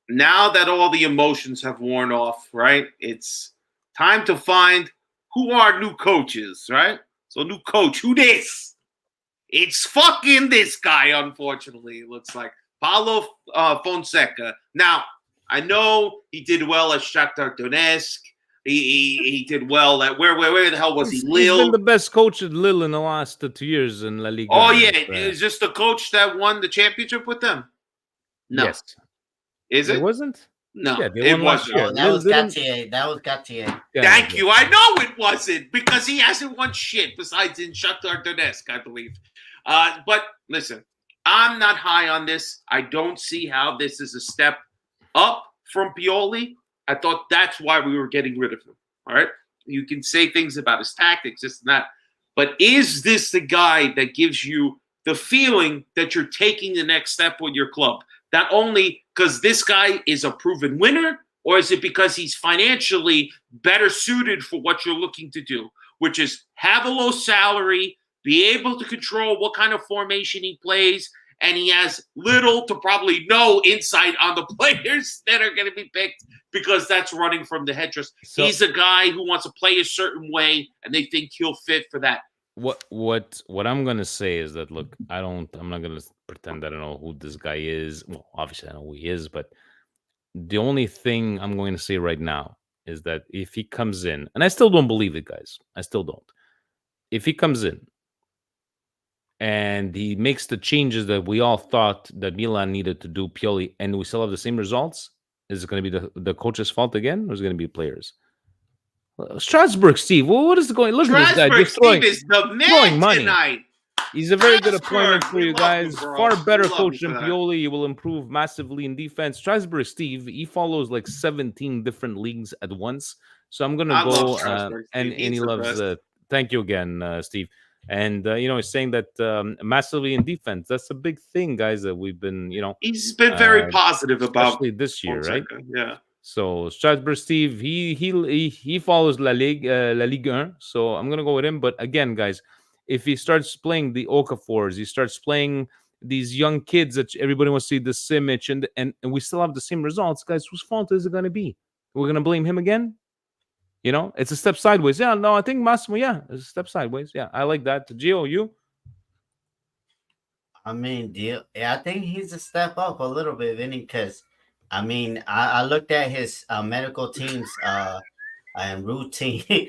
now that all the emotions have worn off, right? It's time to find who are new coaches, right? So new coach, who this? It's fucking this guy, unfortunately. It looks like Paulo Fonseca. Now, I know he did well at Shakhtar Donetsk. He did well at where the hell was he? Lille. He's been the best coach at Lille in the last 2 years in La Liga. Oh yeah, is this the coach that won the championship with them? No. Yes. Is it? It wasn't? No, yeah, it wasn't. Oh, that was Gatier. Thank you. I know it wasn't because he hasn't won shit besides in Shakhtar Donetsk, I believe. But listen, I'm not high on this. I don't see how this is a step up from Pioli. I thought that's why we were getting rid of him. All right. You can say things about his tactics, this and that. But is this the guy that gives you the feeling that you're taking the next step with your club? Not only because this guy is a proven winner, or is it because he's financially better suited for what you're looking to do, which is have a low salary, be able to control what kind of formation he plays, and he has little to probably no insight on the players that are going to be picked because that's running from the head trust. So, he's a guy who wants to play a certain way, and they think he'll fit for that. What I'm gonna say is that look, I'm not gonna pretend I don't know who this guy is. Well, obviously I know who he is, but the only thing I'm going to say right now is that if he comes in, and I still don't believe it, guys, I still don't. If he comes in and he makes the changes that we all thought that Milan needed to do, Pioli, and we still have the same results, is it going to be the coach's fault again, or is it going to be players? Strasbourg, Steve. Well, what is going? Look at this guy. Just Steve is the man money tonight. He's a very good appointment for you guys. Him, far better coach than Pioli. He will improve massively in defense. Strasbourg, Steve. He follows like 17 different leagues at once. So I'm gonna go and he loves. Thank you again, Steve. And he's saying that massively in defense. That's a big thing, guys. That we've been, he's been very positive about, especially this year, right? Yeah. So Strasbourg, Steve, he follows La Ligue 1. So I'm gonna go with him. But again, guys, if he starts playing the Okafors, he starts playing these young kids that everybody wants to see this image, and we still have the same results, guys. Whose fault is it going to be? We're going to blame him again? It's a step sideways. Yeah, no, I think Massimo, it's a step sideways. Yeah, I like that. Gio, you? I mean, I think he's a step up a little bit, Vinny, because, I mean, I looked at his medical teams and routine,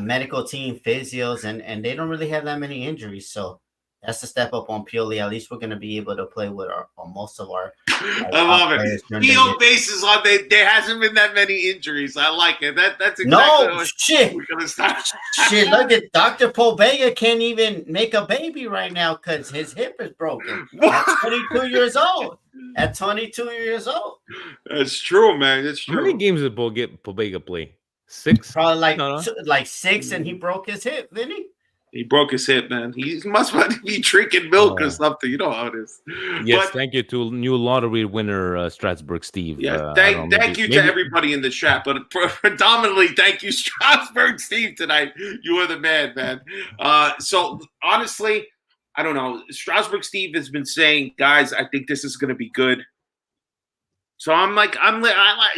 medical team physios, and they don't really have that many injuries. So that's a step up on Pioli. At least we're going to be able to play with most of our I love it. Pio bases on there hasn't been that many injuries. I like it. That's exactly shit. We're gonna start. Shit, look at Dr. Pobega can't even make a baby right now because his hip is broken. At 22 years old. At 22 years old. That's true, man. That's true. How many games did Pobega play? 6? Probably like 6, and he broke his hip, didn't he? He broke his hip, man. He must be drinking milk or something. You know how it is. Yes, thank you to new lottery winner Strasbourg Steve. Yeah, thank you to everybody in the chat, but predominantly thank you, Strasbourg Steve, tonight. You are the man. So honestly, I don't know. Strasbourg Steve has been saying, guys, I think this is going to be good. So I'm like,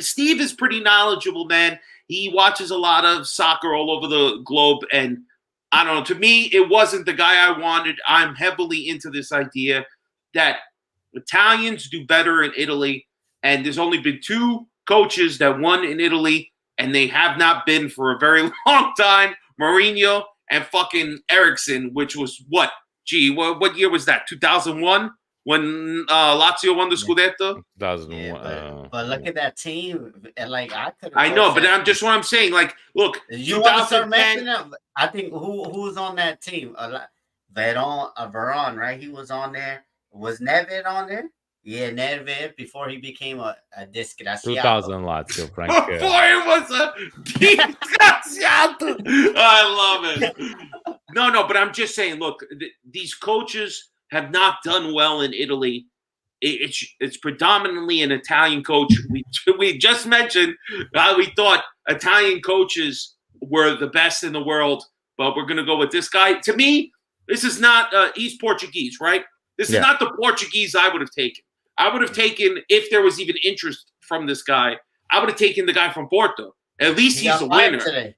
Steve is pretty knowledgeable, man. He watches a lot of soccer all over the globe, and I don't know. To me, it wasn't the guy I wanted. I'm heavily into this idea that Italians do better in Italy, and there's only been 2 coaches that won in Italy, and they have not been for a very long time. Mourinho and fucking Eriksson, which was what? Gee, what year was that? 2001 when Lazio won the Scudetto? 2001. Yeah, but look at that team, and like I know, but I'm just what I'm saying. Like, look, you want to start mentioning them? I think who's on that team? Veron, right? He was on there. Was Nedved on there? Yeah, Nedved before he became a disgraciato. 2000 Lazio, Frank. Before it was a disgraciato. I love it. No, but I'm just saying, look, these coaches have not done well in Italy. It's predominantly an Italian coach. We just mentioned we thought Italian coaches were the best in the world, but we're going to go with this guy. To me, this is not he's Portuguese, right? This is not the Portuguese I would have taken. I would have taken, if there was even interest from this guy, I would have taken the guy from Porto. At least he's a winner.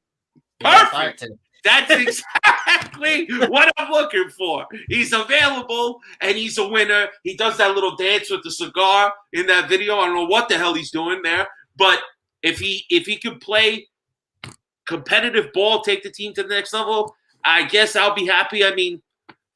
Perfect. That's exactly what I'm looking for. He's available, and he's a winner. He does that little dance with the cigar in that video. I don't know what the hell he's doing there. But if he could play competitive ball, take the team to the next level, I guess I'll be happy. I mean,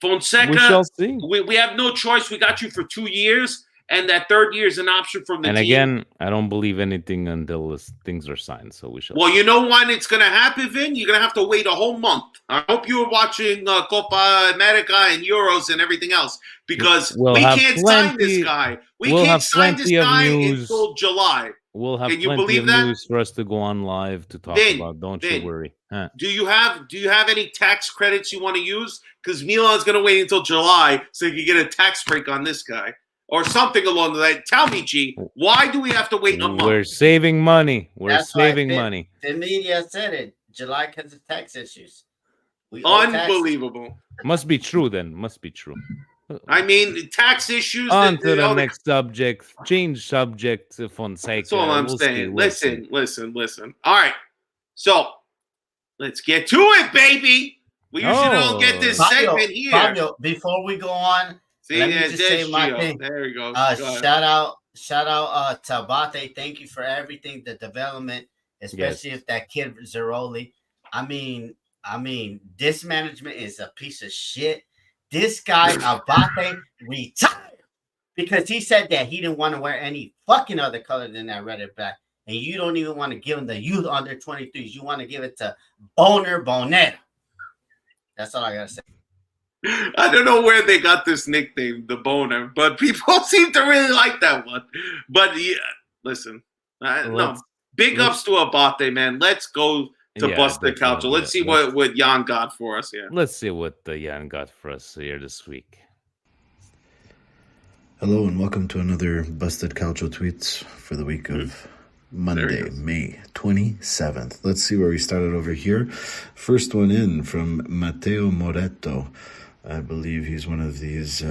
Fonseca, we shall see. We have no choice. We got you for 2 years, and that 3rd year is an option from the team. And again, I don't believe anything until things are signed, so we shall Well, see. you know when it's going to happen, Vin? You're going to have to wait a whole month. I hope you were watching Copa America and Euros and everything else, because we can't sign this guy. We can't sign this guy until July. We'll have Can you plenty believe of that? news for us to go on live to talk about. Don't you worry. Huh. Do you have any tax credits you want to use? Because Milan's going to wait until July so you can get a tax break on this guy or something along the line. Tell me, G, why do we have to wait a month? We're saving money. That's saving money. The media said it. July because of tax issues. Unbelievable. Must be true then. Must be true. I mean, tax issues. On to the next subject. Change subject, Fonseca. That's all I'm saying. Listen. All right. So, let's get to it, baby. We usually don't get this segment here. Fabio, before we go on, let me just say my thing. There we go. Shout out to Abate. Thank you for everything, the development, especially if that kid Zeroli. I mean, this management is a piece of shit. This guy, Abate, retired because he said that he didn't want to wear any fucking other color than that red and black. And you don't even want to give him the youth under 23s. You want to give it to Bonetta. That's all I got to say. I don't know where they got this nickname, the Boner, but people seem to really like that one. But yeah, listen, no, big ups to Abate, man. Let's go to Bust the Calcio. Let's see what Jan got for us here. Let's see what Jan got for us here this week. Hello and welcome to another Busted Calcio tweets for the week of Monday, May 27th. Let's see where we started over here. First one in from Matteo Moretto. I believe he's one of these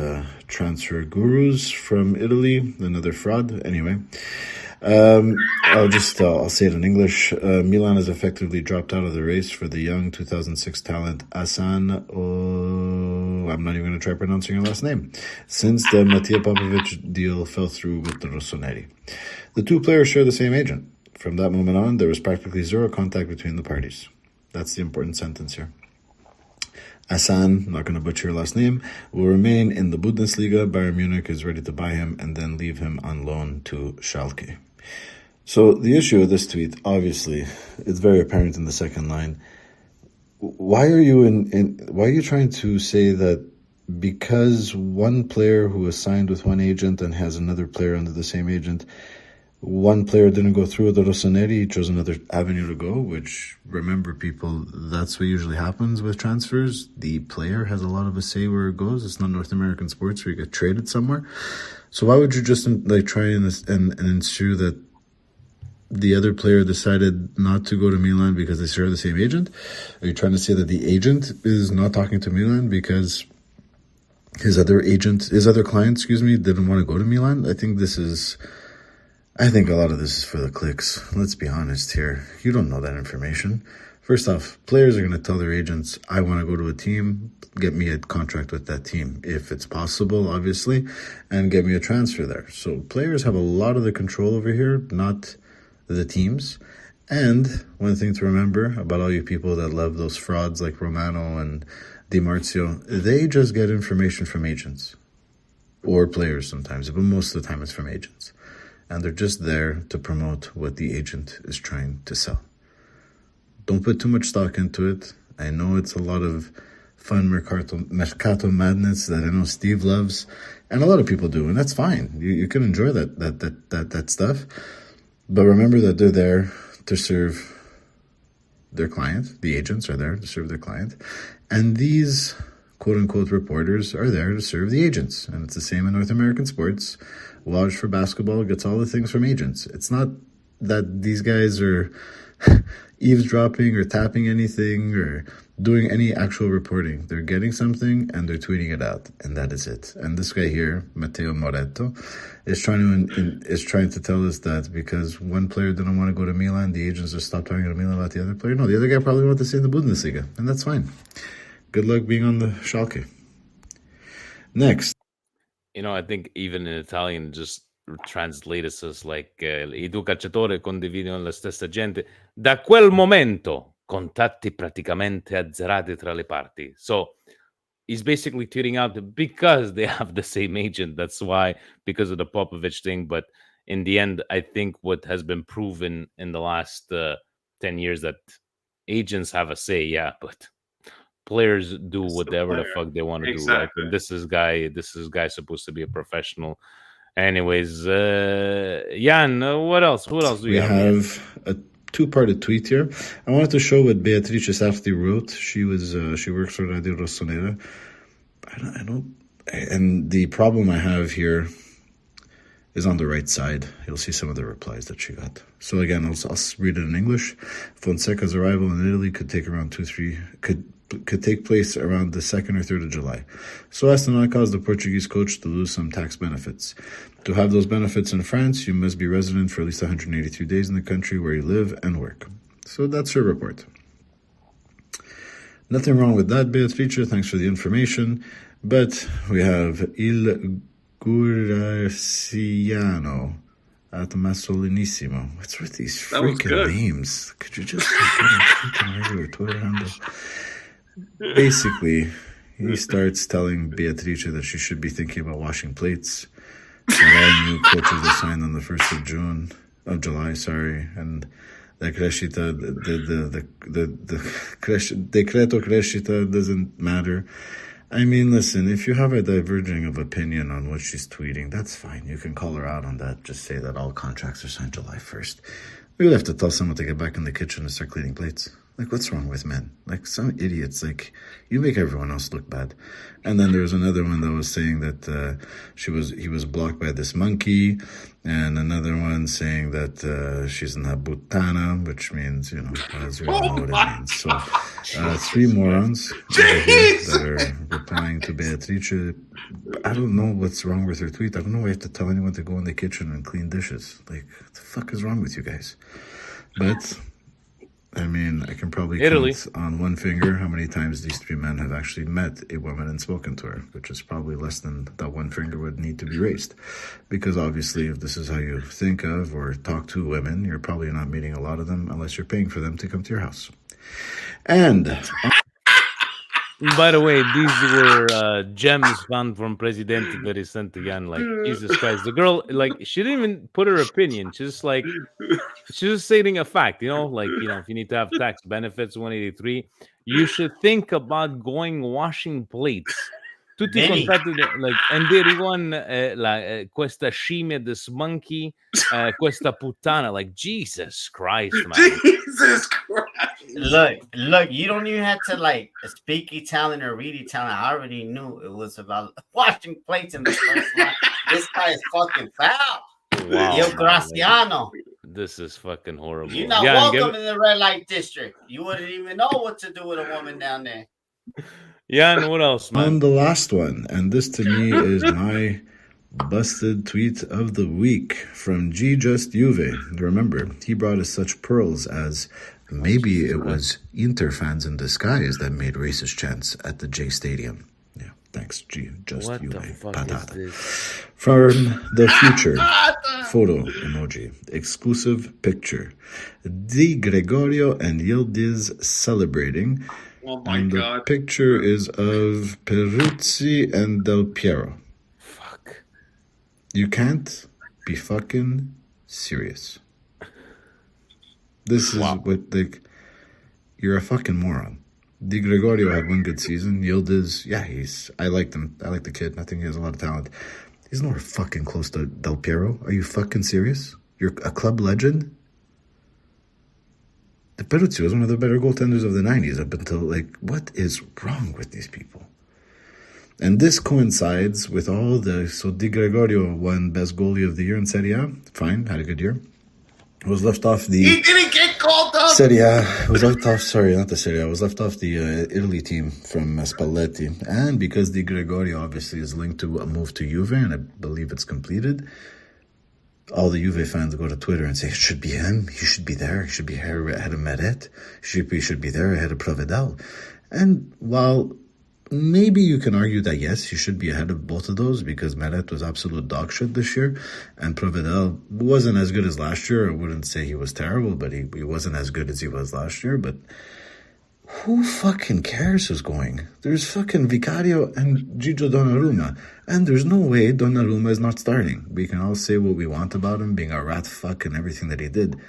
transfer gurus from Italy, another fraud. Anyway, I'll say it in English. Milan has effectively dropped out of the race for the young 2006 talent Hassan. I'm not even going to try pronouncing your last name. Since the Mattia Popovic deal fell through with the Rossoneri. The two players share the same agent. From that moment on, there was practically zero contact between the parties. That's the important sentence here. Hassan, not going to butcher your last name, will remain in the Bundesliga. Bayern Munich is ready to buy him and then leave him on loan to Schalke. So the issue of this tweet, obviously, it's very apparent in the second line. Why are you trying to say that because one player who is signed with one agent and has another player under the same agent, one player didn't go through with the Rossoneri, he chose another avenue to go, which, remember people, that's what usually happens with transfers. The player has a lot of a say where it goes. It's not North American sports where you get traded somewhere. So why would you just try and ensure that the other player decided not to go to Milan because they share the same agent? Are you trying to say that the agent is not talking to Milan because his other client, didn't want to go to Milan? I think a lot of this is for the clicks. Let's be honest here. You don't know that information. First off, players are going to tell their agents, I want to go to a team, get me a contract with that team, if it's possible, obviously, and get me a transfer there. So players have a lot of the control over here, not the teams. And one thing to remember about all you people that love those frauds like Romano and Di Marzio, they just get information from agents or players sometimes, but most of the time it's from agents. And they're just there to promote what the agent is trying to sell. Don't put too much stock into it. I know it's a lot of fun mercato madness that I know Steve loves, and a lot of people do, and that's fine. You can enjoy that stuff. But remember that they're there to serve their client. The agents are there to serve their client. And these quote-unquote reporters are there to serve the agents. And it's the same in North American sports. Lodge for basketball gets all the things from agents. It's not that these guys are eavesdropping or tapping anything or doing any actual reporting. They're getting something and they're tweeting it out, and that is it. And this guy here, Matteo Moretto, is trying to tell us that because one player didn't want to go to Milan, the agents just stopped talking to Milan about the other player. No, the other guy probably wanted to stay in the Bundesliga, and that's fine. Good luck being on the Schalke. Next. I think even in Italian, just translate it as like i due calciatori condividono la stessa gente. Da quel momento, contatti praticamente azzerati tra le parti. So he's basically tweeting out because they have the same agent. That's why, because of the Popovic thing. But in the end, I think what has been proven in the last 10 years that agents have a say, yeah, but players do whatever the fuck they want to do. Right? And this is guy supposed to be a professional. Anyways, Jan, what else? Who else do we have? We have a two-parted tweet here. I wanted to show what Beatrice Safti wrote. She works for Radio Rossonera. And the problem I have here is on the right side. You'll see some of the replies that she got. So again, I'll read it in English. Fonseca's arrival in Italy could take place around the 2nd or 3rd of July, so as to not cause the Portuguese coach to lose some tax benefits. To have those benefits in France, you must be resident for at least 183 days in the country where you live and work. So that's her report. Nothing wrong with that, Beatrice. Thanks for the information. But we have Il Gurasiano at Massolinissimo. What's with these freaking names? Could you just get a regular Twitter handle? Basically, he starts telling Beatrice that she should be thinking about washing plates. And all new coaches are signed on the 1st of July, and the crescita, the decreto crescita doesn't matter. I mean, listen, if you have a diverging of opinion on what she's tweeting, that's fine. You can call her out on that. Just say that all contracts are signed July 1st. We would have to tell someone to get back in the kitchen and start cleaning plates. Like, what's wrong with men? Like, some idiots. Like, you make everyone else look bad. And then there was another one that was saying that he was blocked by this monkey, and another one saying that she's in Habutana, which means, you know, as we all know what it means. So, 3 morons that are replying to Beatrice. I don't know what's wrong with her tweet. I don't know why you have to tell anyone to go in the kitchen and clean dishes. Like, what the fuck is wrong with you guys? But I mean, I can probably count on one finger how many times these 3 men have actually met a woman and spoken to her, which is probably less than that one finger would need to be raised. Because obviously, if this is how you think of or talk to women, you're probably not meeting a lot of them unless you're paying for them to come to your house. And by the way, these were gems found from Presidente that he sent again. Like, Jesus Christ. The girl, like, she didn't even put her opinion. She's just stating a fact, you know? Like, you know, if you need to have tax benefits, 183, you should think about washing plates. Tutti contatti, like, and derivano questa scimmia, this monkey, questa puttana. Like, Jesus Christ, man. Jesus Christ. Look, you don't even have to like speak Italian or read Italian. I already knew it was about washing plates in the first line. This guy is fucking foul. Wow, Yo, Graciano. This is fucking horrible. You're not welcome in the red light district. You wouldn't even know what to do with a woman down there. Yeah, and what else, man? On the last one, and this to me is my busted tweet of the week from G Just Juve. Remember, he brought us such pearls as maybe it was Inter fans in disguise that made racist chants at the J Stadium. Yeah, thanks, G Just Juve. What the fuck Patata. is this? From the future, photo emoji, exclusive picture. Di Gregorio and Yildiz celebrating. Oh my and God. The picture is of Peruzzi and Del Piero. Fuck. You can't be fucking serious. This is what, like, you're a fucking moron. Di Gregorio had one good season. Yildiz, yeah, I liked him. I like the kid. I think he has a lot of talent. He's nowhere fucking close to Del Piero. Are you fucking serious? You're a club legend? The Peruzzi was one of the better goaltenders of the 90s up until, like, what is wrong with these people? And this coincides with all the... So Di Gregorio won best goalie of the year in Serie A. Fine, had a good year. Was left off the... He didn't get called up! Serie A. Was left off... Sorry, not the Serie A. Was left off the Italy team from Spalletti. And because Di Gregorio obviously is linked to a move to Juve, and I believe it's completed... All the Juve fans go to Twitter and say, it should be him. He should be there. He should be here ahead of Meret. He should be there ahead of Provedel. And while maybe you can argue that, yes, he should be ahead of both of those because Meret was absolute dog shit this year. And Provedel wasn't as good as last year. I wouldn't say he was terrible, but he wasn't as good as he was last year. But who fucking cares who's going? There's fucking Vicario and Gigio Donnarumma. And there's no way Donnarumma is not starting. We can all say what we want about him, being a rat fuck and everything that he did.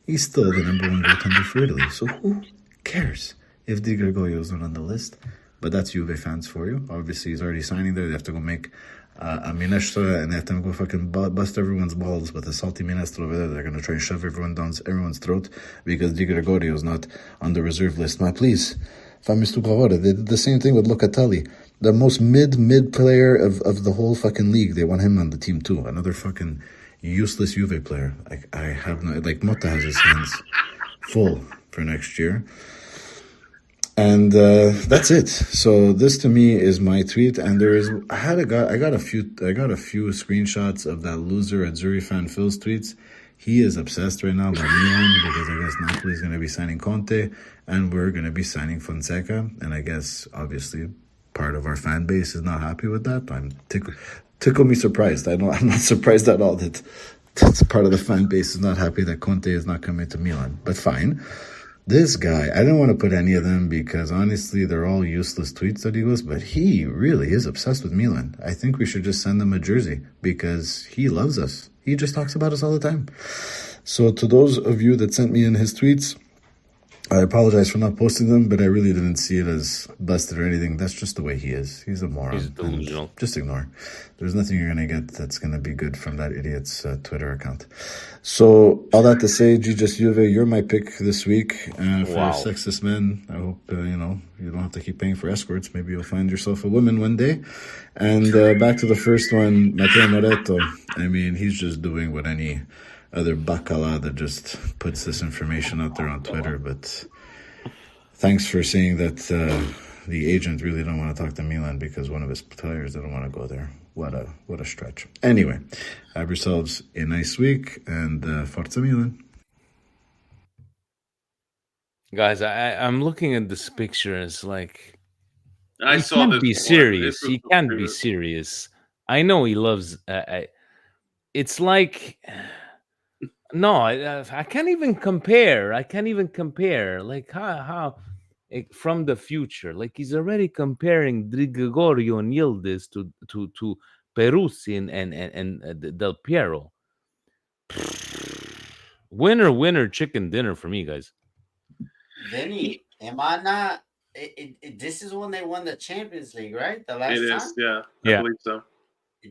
He's still the number 1 goaltender for Italy. So who cares if Di Gregorio is not on the list? But that's Juve fans for you. Obviously, he's already signing there. They have to go make a minestra, and they have to go fucking bust everyone's balls with a salty minestra over there. They're going to try and shove everyone down everyone's throat because Di Gregorio is not on the reserve list. Ma, please, fammi stupore. They did the same thing with Locatelli. The most mid player of the whole fucking league. They want him on the team too. Another fucking useless Juve player. Like, I have no... Like, Motta has his hands full for next year. And that's it. So this to me is my tweet. And there is... I got a few screenshots of that loser Azzurri fan Phil's tweets. He is obsessed right now by Milan because I guess Napoli is going to be signing Conte and we're going to be signing Fonseca. And I guess, obviously, part of our fan base is not happy with that. I'm tickle me surprised. I'm not surprised at all that part of the fan base is not happy that Conte is not coming to Milan. But fine. This guy, I don't want to put any of them because honestly, they're all useless tweets that he goes, but he really is obsessed with Milan. I think we should just send him a jersey because he loves us. He just talks about us all the time. So to those of you that sent me in his tweets, I apologize for not posting them, but I really didn't see it as busted or anything. That's just the way he is. He's a moron. He's delusional. And just ignore. There's nothing you're going to get that's going to be good from that idiot's Twitter account. So, all that to say, Jesus Juve, you're my pick this week for sexist men. I hope, you don't have to keep paying for escorts. Maybe you'll find yourself a woman one day. And back to the first one, Matteo Moretto. I mean, he's just doing what any other bacala that just puts this information out there on Twitter. But thanks for saying that the agent really don't want to talk to Milan because one of his players didn't want to go there. What a stretch. Anyway, have yourselves a nice week, and Forza Milan. Guys, I'm looking at this picture. It's like, I saw can't this be before. serious. This He was can't be previous. serious. I know he loves. It's like, no, I can't even compare. Like how from the future, like he's already comparing Gregorio and Yildiz to Peruzzi and Del Piero. Winner, chicken dinner for me, guys. Vinny, am I not? This is when they won the Champions League, right? The last It time. is, yeah. I Yeah. believe so.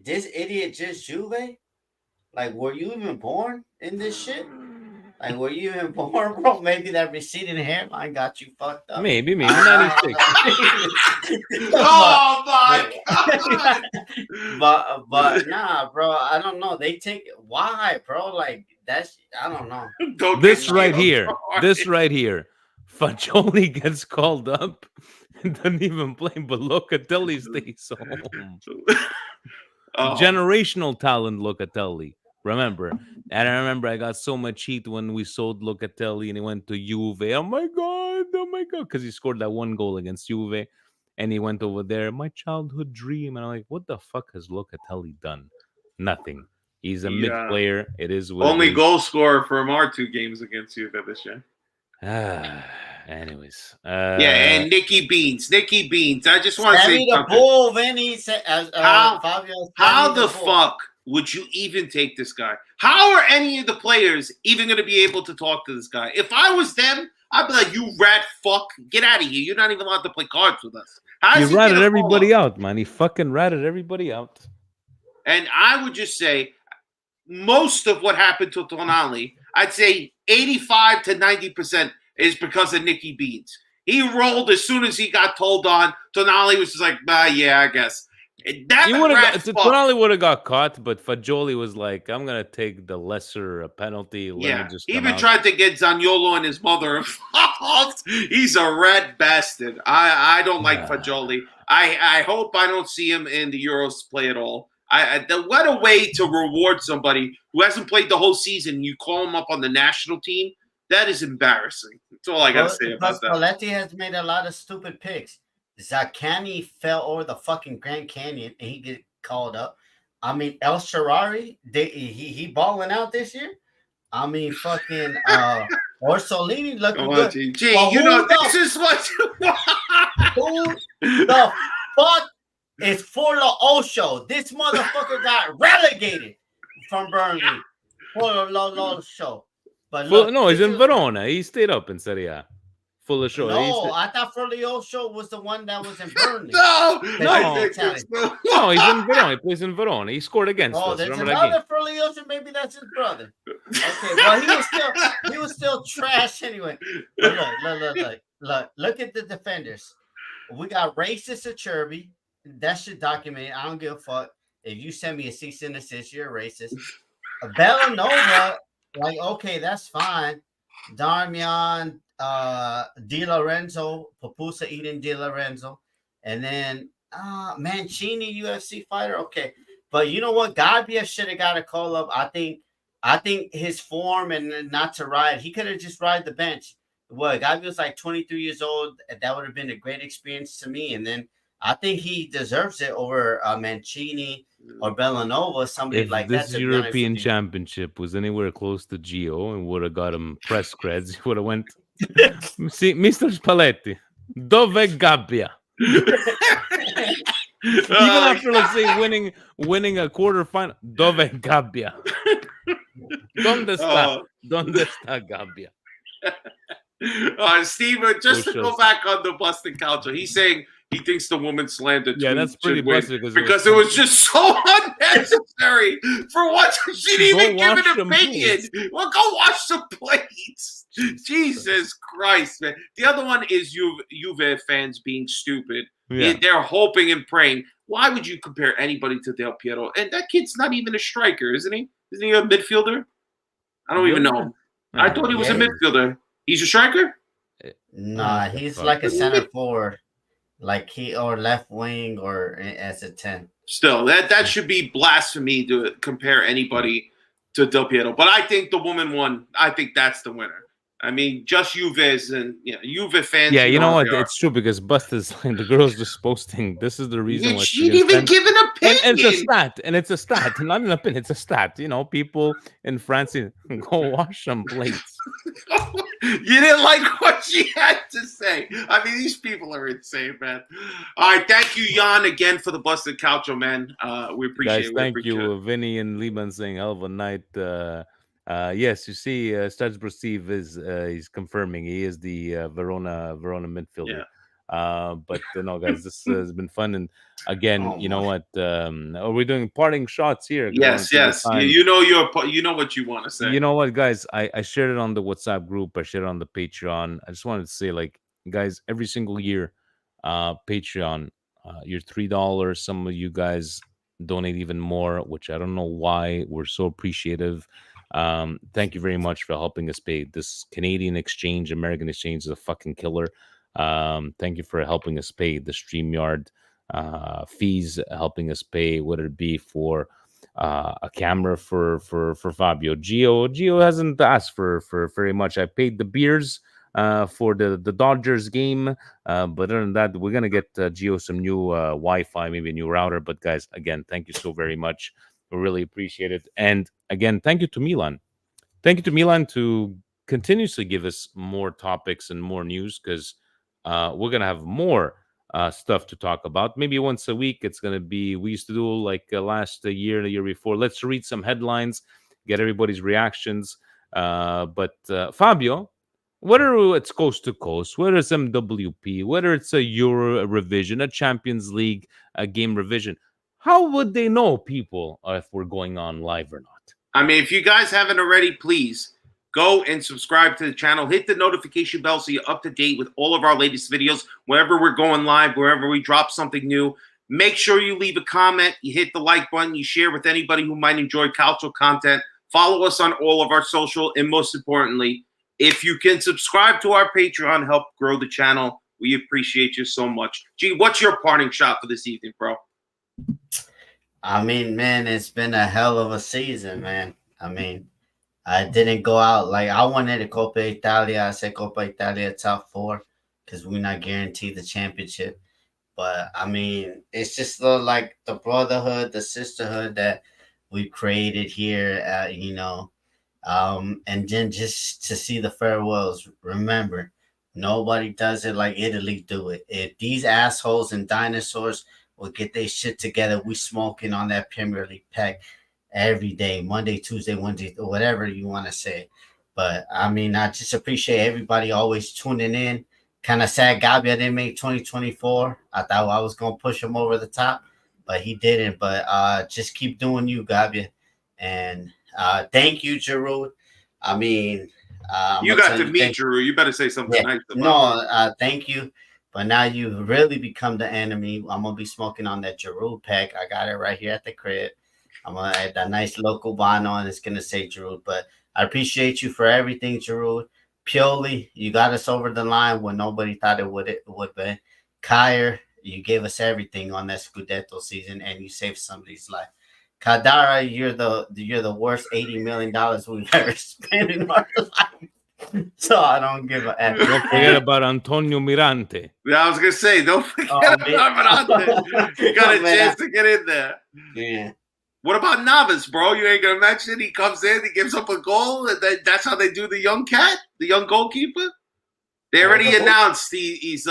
This idiot just Juve. Like, were you even born in this shit? Like, were you even born, bro? Maybe that receding hairline got you fucked up. Maybe 96. Oh my god! but nah, bro. I don't know. They take why, bro? Like that's I don't know. Don't This get right me here. started. This right here. Fagioli gets called up and doesn't even play, but Locatelli stays home. Oh. Generational talent, Locatelli. Remember, and I remember I got so much heat when we sold Locatelli and he went to Juve. Oh my god, because he scored that one goal against Juve, and he went over there. My childhood dream, and I'm like, what the fuck has Locatelli done? Nothing. He's a mid player. It is what only it is. goal scorer from our 2 games against you this year. Anyways, Yeah, and Nicky Beans. I just want to Send say me the something. bull, Vinny. How Fabio, How the fuck would you even take this guy? How are any of the players even going to be able to talk to this guy? If I was them, I'd be like, you rat fuck, get out of here. You're not even allowed to play cards with us. He ratted everybody out, man. He fucking ratted everybody out. And I would just say, most of what happened to Tonali, I'd say 85 to 90% is because of Nicky Beans. He rolled as soon as he got told on. Tonali was just like, yeah, I guess. Tonali would have got caught, but Fagioli was like, I'm going to take the lesser penalty. Let me just he even tried to get Zaniolo and his mother involved. He's a red bastard. I don't like Fagioli. I hope I don't see him in the Euros play at all. What a way to reward somebody who hasn't played the whole season. You call him up on the national team. That is embarrassing. That's all I got to say about that. Paletti has made a lot of stupid picks. Zaccani fell over the fucking Grand Canyon and he get called up. I mean, El Shaarawy, he balling out this year. I mean, fucking Orsolini looking good. Gee, well, this is what you want. Who the fuck is Forla Osho? This motherfucker got relegated from Burnley. Forla Osho. But look, no, he's in Verona. He stayed up in Serie A. Full of show. No, I thought Forla Osho was the one that was in Burnley. No, he's in Verona. He plays in Verona. He scored against us. Oh, there's another Forla Osho. Maybe that's his brother. Okay, well, he was still trash anyway. But look at the defenders. We got racist Acerbi. That shit documented. I don't give a fuck. If you send me a cease and desist, you're a racist. Bellanova, like, okay, that's fine. Darmian, Di Lorenzo, Papusa eating Di Lorenzo, and then Mancini, UFC fighter. Okay, but you know what? Gabbia should have got a call up. I think his form and not to ride. He could have just ride the bench. Well, Gabbia was like 23 years old. That would have been a great experience to me. And then I think he deserves it over Mancini or Bellanova, somebody if like that. If this European Championship was anywhere close to Gio and would have got him press creds, he would have went, see, Mr. Spalletti, dove Gabbia? Even after, let's say, winning a quarterfinal, dove Gabbia? ¿Dónde está? ¿Dónde está Gabbia? Steve, just to go back on the busted Calcio, he's saying he thinks the woman slander tweet that's pretty should win busted because it was just so unnecessary. For what? She didn't even give it a bacon. Well, go wash some plates. Jesus Christ, man. The other one is Juve fans being stupid. Yeah. They're hoping and praying. Why would you compare anybody to Del Piero? And that kid's not even a striker, isn't he? Isn't he a midfielder? I don't even know. I thought he was a midfielder. He's a striker? Nah, he's like a center forward. Like or left wing or as a 10. Still, that should be blasphemy to compare anybody to Del Piero. But I think the woman won. I think that's the winner. I mean, just Juve's and Juve fans. Yeah, you know what? It's true because Buster's like the girl's just posting. This is the reason why she didn't even give an opinion. And it's a stat, not an opinion. It's a stat. People in France go wash some plates. You didn't like what she had to say. I mean, these people are insane, man. All right, thank you, Jan, again for the busted Calcio, man. We appreciate it. Thank you, Vinny and Liban saying hell of a night. Yes, you see, Strasbourg Steve he's confirming he is the Verona midfielder. But no, guys, this has been fun. And again, you know what? Are we doing parting shots here? Yes. You know what you want to say. You know what, guys? I shared it on the WhatsApp group. I shared it on the Patreon. I just wanted to say, like, guys, every single year, Patreon, you're $3. Some of you guys donate even more, which I don't know why. We're so appreciative. Thank you very much for helping us pay. This Canadian exchange, American exchange is a fucking killer. Thank you for helping us pay the StreamYard fees, helping us pay, whether it be for a camera for Fabio. Gio hasn't asked for very much. I paid the beers for the Dodgers game, but other than that, we're gonna get Gio some new Wi-Fi, maybe a new router. But guys, again, thank you so very much. We really appreciate it. And again, thank you to Milan. Thank you to Milan to continuously give us more topics and more news, because we're going to have more stuff to talk about. Maybe once a week, it's going to be, we used to do like last year and the year before. Let's read some headlines, get everybody's reactions. But Fabio, whether it's coast to coast, whether it's MWP, whether it's a Euro revision, a Champions League game revision, how would they know, people, if we're going on live or not? I mean, if you guys haven't already, please go and subscribe to the channel. Hit the notification bell so you're up to date with all of our latest videos. Wherever we're going live, wherever we drop something new, make sure you leave a comment. You hit the like button. You share with anybody who might enjoy Calcio content. Follow us on all of our social. And most importantly, if you can subscribe to our Patreon, help grow the channel. We appreciate you so much. Gee, what's your parting shot for this evening, bro? I mean, man, it's been a hell of a season, man. I mean, I didn't go out. Like, I wanted a Coppa Italia. I said Coppa Italia top 4 because we're not guaranteed the championship. But, I mean, it's just like the brotherhood, the sisterhood that we created here, and then just to see the farewells. Remember, nobody does it like Italy do it. If these assholes and dinosaurs will get their shit together, we smoking on that Premier League pack every day, Monday, Tuesday, Wednesday, or whatever you want to say. But, I mean, I just appreciate everybody always tuning in. Kind of sad Gabbia didn't make 2024. I thought I was going to push him over the top, but he didn't. But just keep doing you, Gabbia. And thank you, Giroud. I mean, you got to meet Giroud. You better say something nice about No, thank you. But now you've really become the enemy. I'm going to be smoking on that Giroud pack. I got it right here at the crib. I'm going to add that nice local vinyl, and it's going to say Giroud. But I appreciate you for everything, Giroud. Pioli, you got us over the line when nobody thought it would be. Kjaer, you gave us everything on that Scudetto season, and you saved somebody's life. Kadara, you're the worst $80 million we've ever spent in our life. So I don't give a F. Don't forget about Antonio Mirante. Yeah, I was gonna say, don't forget about Mirante. You got a chance to get in there. Yeah. What about Navas, bro? You ain't gonna mention he comes in, he gives up a goal, and that's how they do the young cat, the young goalkeeper. They already announced he's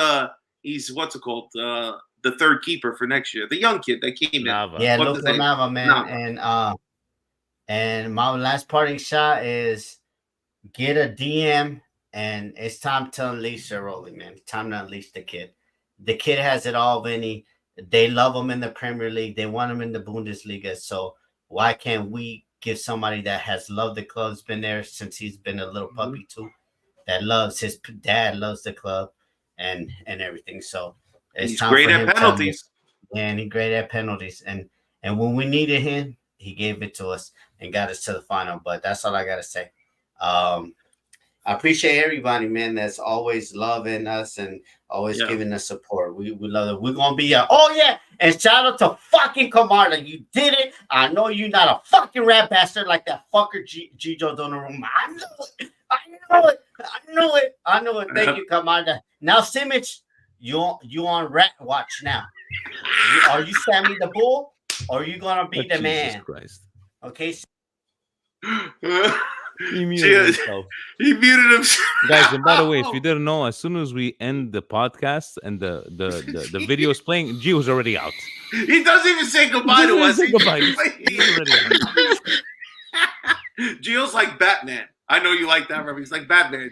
what's it called? The third keeper for next year. The young kid that came Nava. in. Yeah, Luca Nava, man. Nava. And my last parting shot is get a DM and it's time to unleash Ceroli, man. It's time to unleash the kid. The kid has it all, Vinny. They love him in the Premier League. They want him in the Bundesliga. So why can't we give somebody that has loved the club, has been there since he's been a little puppy too, that loves his dad, loves the club and everything. So it's he's time great for at him penalties. And he's great at penalties. And when we needed him, he gave it to us and got us to the final. But that's all I got to say. I appreciate everybody, man, that's always loving us and always giving us support. We love it. We're going to be and shout out to fucking Camarda. You did it. I know you're not a fucking rat bastard like that fucker Gio Donnarumma. I know it. Thank you, Camarda. Now, Simic, you on rat watch now. Are you Sammy the Bull or are you going to be the man? Jesus Christ. Okay. He muted himself. He muted himself. Guys, and by the way, if you didn't know, as soon as we end the podcast and the video is playing, Gio's already out. He doesn't even say goodbye to us. He's already out. Gio's like Batman. I know you like that, Robbie. He's like Batman.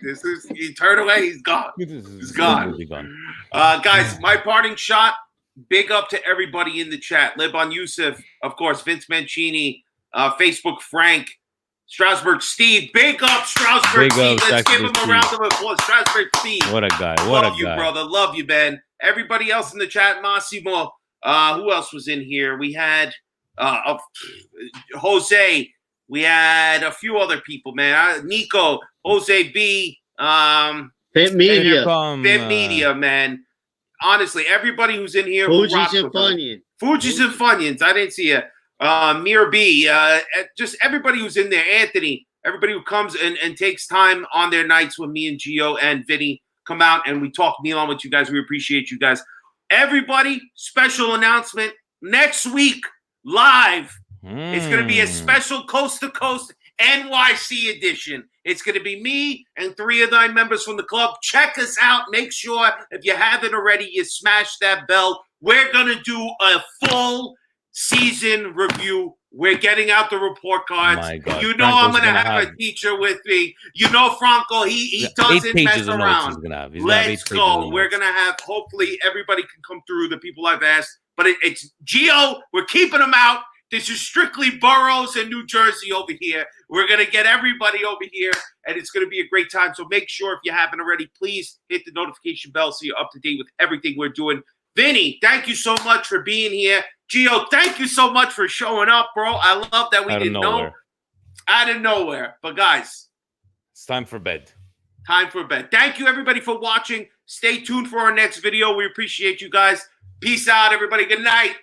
He turned away, he's gone. He's gone. Guys, my parting shot. Big up to everybody in the chat. Liban Youssef, of course, Vince Mancini, Facebook Frank, Strasburg Steve. Big up Strasburg Steve. Let's give him a round of applause. Strasburg Steve. What a guy. Love you, brother. Love you, Ben. Everybody else in the chat, Massimo. Who else was in here? We had Jose. We had a few other people, man. Nico, Jose B. Fit Media. Fit Media, man. Honestly, everybody who's in here. Fuji's and Funyuns. Fuji's and Funyuns. I didn't see it. Mir B. Just everybody who's in there. Anthony. Everybody who comes and takes time on their nights with me and Gio and Vinny come out and we talk Milan with you guys. We appreciate you guys. Everybody, special announcement. Next week, live. It's going to be a special coast-to-coast NYC edition. It's going to be me and 3 of 9 members from the club. Check us out. Make sure, if you haven't already, you smash that bell. We're going to do a full season review. We're getting out the report cards. My God. You know I'm going to have a teacher with me. You know Franco, he doesn't mess around. Let's go. We're going to have, hopefully, everybody can come through, the people I've asked. But it's Gio. We're keeping them out. This is strictly boroughs and New Jersey over here. We're going to get everybody over here, and it's going to be a great time. So make sure, if you haven't already, please hit the notification bell so you're up to date with everything we're doing. Vinny, thank you so much for being here. Gio, thank you so much for showing up, bro. I love that we didn't know. Out of nowhere. But, guys. It's time for bed. Time for bed. Thank you, everybody, for watching. Stay tuned for our next video. We appreciate you guys. Peace out, everybody. Good night.